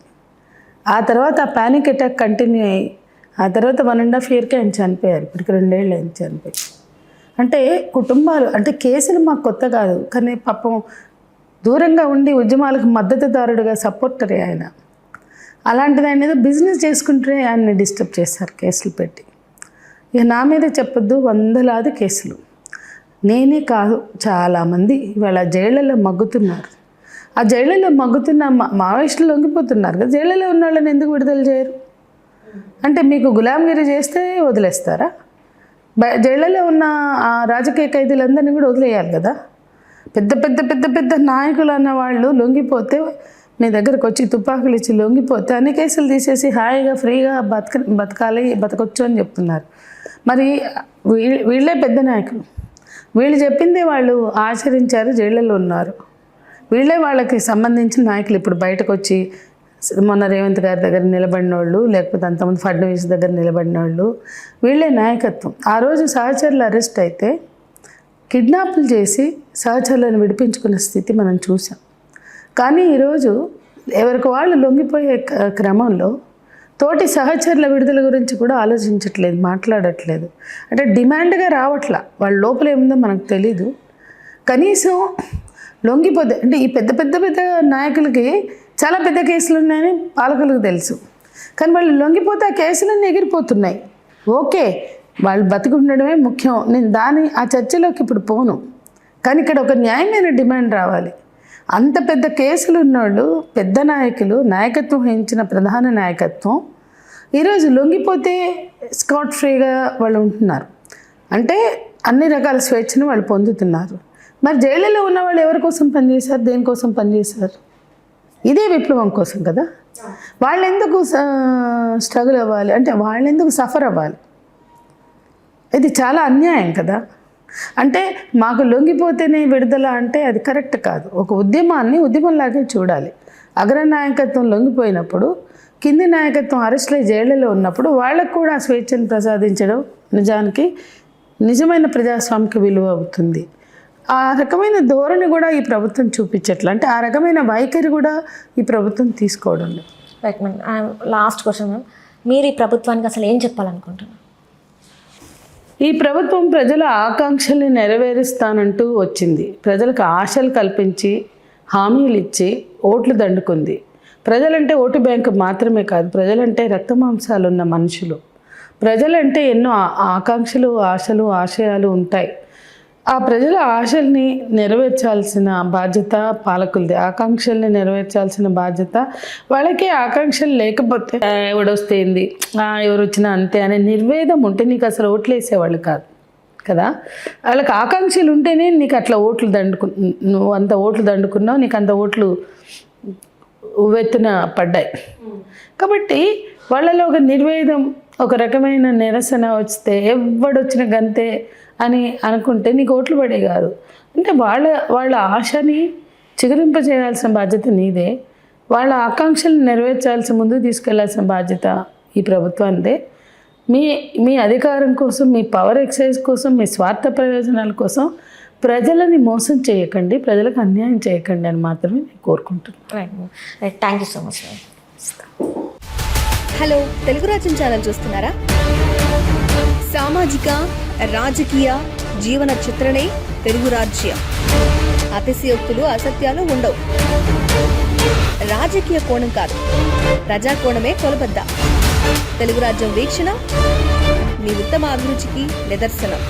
ఆ తర్వాత ఆ ప్యానిక్ అటాక్ కంటిన్యూ అయ్యి ఆ తర్వాత 1.5 yearకే ఆయన చనిపోయారు. ఇప్పటికి 2 ఏళ్ళు ఆయన చనిపోయి. అంటే కుటుంబాలు, అంటే కేసులు మాకు కొత్త కాదు, కానీ పాపం దూరంగా ఉండి ఉద్యమాలకు మద్దతుదారుడుగా సపోర్టరే ఆయన. అలాంటిది ఆయన ఏదో బిజినెస్ చేసుకుంటే ఆయన్ని డిస్టర్బ్ చేశారు కేసులు పెట్టి. ఇక నా మీద చెప్పొద్దు, 100లాది కేసులు. నేనే కాదు, చాలామంది ఇవాళ జైళ్ళలో మగ్గుతున్నారు. ఆ జైళ్ళలో మగ్గుతున్న మావోయిస్టులు లొంగిపోతున్నారు కదా, జైళ్ళలో ఉన్న వాళ్ళని ఎందుకు విడుదల చేయరు? అంటే మీకు గులాంగిరి చేస్తే వదిలేస్తారా? జైళ్ళలో ఉన్న ఆ రాజకీయ ఖైదీలందరినీ కూడా వదిలేయాలి కదా. పెద్ద పెద్ద పెద్ద పెద్ద నాయకులు అన్న వాళ్ళు లొంగిపోతే, మీ దగ్గరకు వచ్చి తుపాకులు ఇచ్చి లొంగిపోతే అన్ని కేసులు తీసేసి హాయిగా ఫ్రీగా బతకొచ్చు అని చెప్తున్నారు. మరి వీళ్ళే పెద్ద నాయకులు, వీళ్ళు చెప్పిందే వాళ్ళు ఆచరించారు, జైళ్ళలో ఉన్నారు. వీళ్ళే వాళ్ళకి సంబంధించిన నాయకులు. ఇప్పుడు బయటకు వచ్చి మొన్న రేవంత్ గారి దగ్గర నిలబడిన వాళ్ళు, లేకపోతే అంతమంది ఫడ్నవీస్ దగ్గర నిలబడిన వాళ్ళు, వీళ్ళే నాయకత్వం. ఆ రోజు సహచరులు అరెస్ట్ అయితే కిడ్నాప్లు చేసి సహచరులను విడిపించుకున్న స్థితి మనం చూసాం. కానీ ఈరోజు ఎవరికి వాళ్ళు లొంగిపోయే క్రమంలో తోటి సహచరుల విడుదల గురించి కూడా ఆలోచించట్లేదు, మాట్లాడట్లేదు. అంటే డిమాండ్గా రావట్లా, వాళ్ళ లోపల ఏముందో మనకు తెలీదు. కనీసం లొంగిపోతే, అంటే ఈ పెద్ద పెద్ద పెద్ద నాయకులకి చాలా పెద్ద కేసులు ఉన్నాయని పాలకులకు తెలుసు, కానీ వాళ్ళు లొంగిపోతే ఆ కేసులన్నీ ఎగిరిపోతున్నాయి. ఓకే, వాళ్ళు బతికుండడమే ముఖ్యం, నేను ఆ చర్చలోకి ఇప్పుడు పోను. కానీ ఇక్కడ ఒక న్యాయమైన డిమాండ్ రావాలి. అంత పెద్ద కేసులు ఉన్నోళ్ళు, పెద్ద నాయకులు, నాయకత్వం వహించిన ప్రధాన నాయకత్వం ఈరోజు లొంగిపోతే స్కాట్ ఫ్రీగా వాళ్ళు ఉంటున్నారు. అంటే అన్ని రకాల స్వేచ్ఛను వాళ్ళు పొందుతున్నారు. మరి జైళ్ళలో ఉన్న వాళ్ళు ఎవరి కోసం పనిచేశారు, దేనికోసం పనిచేశారు? ఇదే విప్లవం కోసం కదా. వాళ్ళు ఎందుకు స్ట్రగుల్ అవ్వాలి, అంటే వాళ్ళు ఎందుకు సఫర్ అవ్వాలి? ఇది చాలా అన్యాయం కదా. అంటే మాకు లొంగిపోతేనే విడుదల అంటే అది కరెక్ట్ కాదు. ఒక ఉద్యమాన్ని ఉద్యమంలాగే చూడాలి. అగ్రనాయకత్వం లొంగిపోయినప్పుడు, కింది నాయకత్వం అరెస్టులై జైళ్ళలో ఉన్నప్పుడు వాళ్ళకు కూడా స్వేచ్ఛను ప్రసాదించడం నిజానికి నిజమైన ప్రజాస్వామిక విలువ అవుతుంది. ఆ రకమైన ధోరణి కూడా ఈ ప్రభుత్వం చూపించట్లే. అంటే ఆ రకమైన వైఖరి కూడా ఈ ప్రభుత్వం తీసుకోవడం లేదు. Right ma'am. Last question ma'am, మీరు ఈ ప్రభుత్వానికి అసలు ఏం చెప్పాలనుకుంటున్నారు? ఈ ప్రభుత్వం ప్రజల ఆకాంక్షల్ని నెరవేరుస్తానంటూ వచ్చింది. ప్రజలకు ఆశలు కల్పించి హామీలు ఇచ్చి ఓట్లు దండుకుంది. ప్రజలంటే ఓటు బ్యాంకు మాత్రమే కాదు, ప్రజలంటే రక్తమాంసాలు ఉన్న మనుషులు. ప్రజలంటే ఎన్నో ఆకాంక్షలు, ఆశలు, ఆశయాలు ఉంటాయి. ఆ ప్రజల ఆశల్ని నెరవేర్చాల్సిన బాధ్యత పాలకులది, ఆకాంక్షల్ని నెరవేర్చాల్సిన బాధ్యత వాళ్ళకి. ఆకాంక్షలు లేకపోతే ఎవడొస్తే ఏంది, ఎవరు వచ్చినా అంతే అనే నిర్వేదం ఉంటే నీకు అసలు ఓట్లు వేసేవాళ్ళు కాదు కదా. వాళ్ళకి ఆకాంక్షలు ఉంటేనే నీకు అట్లా ఓట్లు నువ్వు అంత ఓట్లు దండుకున్నావు, నీకు అంత ఓట్లు ఉవ్వెత్తున పడ్డాయి. కాబట్టి వాళ్ళలో ఒక నిర్వేదం, ఒక రకమైన నిరసన వస్తే ఎవడొచ్చిన గంతే అని అనుకుంటే నీకు ఓట్లు పడే కాదు. అంటే వాళ్ళ ఆశని చిగురింపజేయాల్సిన బాధ్యత నీదే. వాళ్ళ ఆకాంక్షలు నెరవేర్చాల్సిన, ముందుకు తీసుకెళ్లాల్సిన బాధ్యత ఈ ప్రభుత్వానిదే. మీ అధికారం కోసం, మీ పవర్ ఎక్సైజ్ కోసం, మీ స్వార్థ ప్రయోజనాల కోసం ప్రజలని మోసం చేయకండి, ప్రజలకు అన్యాయం చేయకండి అని మాత్రమే నేను కోరుకుంటున్నాను. Right, thank you so much. Hello, Telugu రాజ్యం ఛానల్ చూస్తున్నారా? సామాజిక, రాజకీయ, జీవన చిత్రణే తెలుగు రాజ్యం. అతిశయోక్తులు, అసత్యాలు ఉండవు. రాజకీయ కోణం కాదు, ప్రజా కోణమే కొలబద్ద. తెలుగు రాజ్యం వీక్షణ మీ ఉత్తమ అభిరుచికి నిదర్శనం.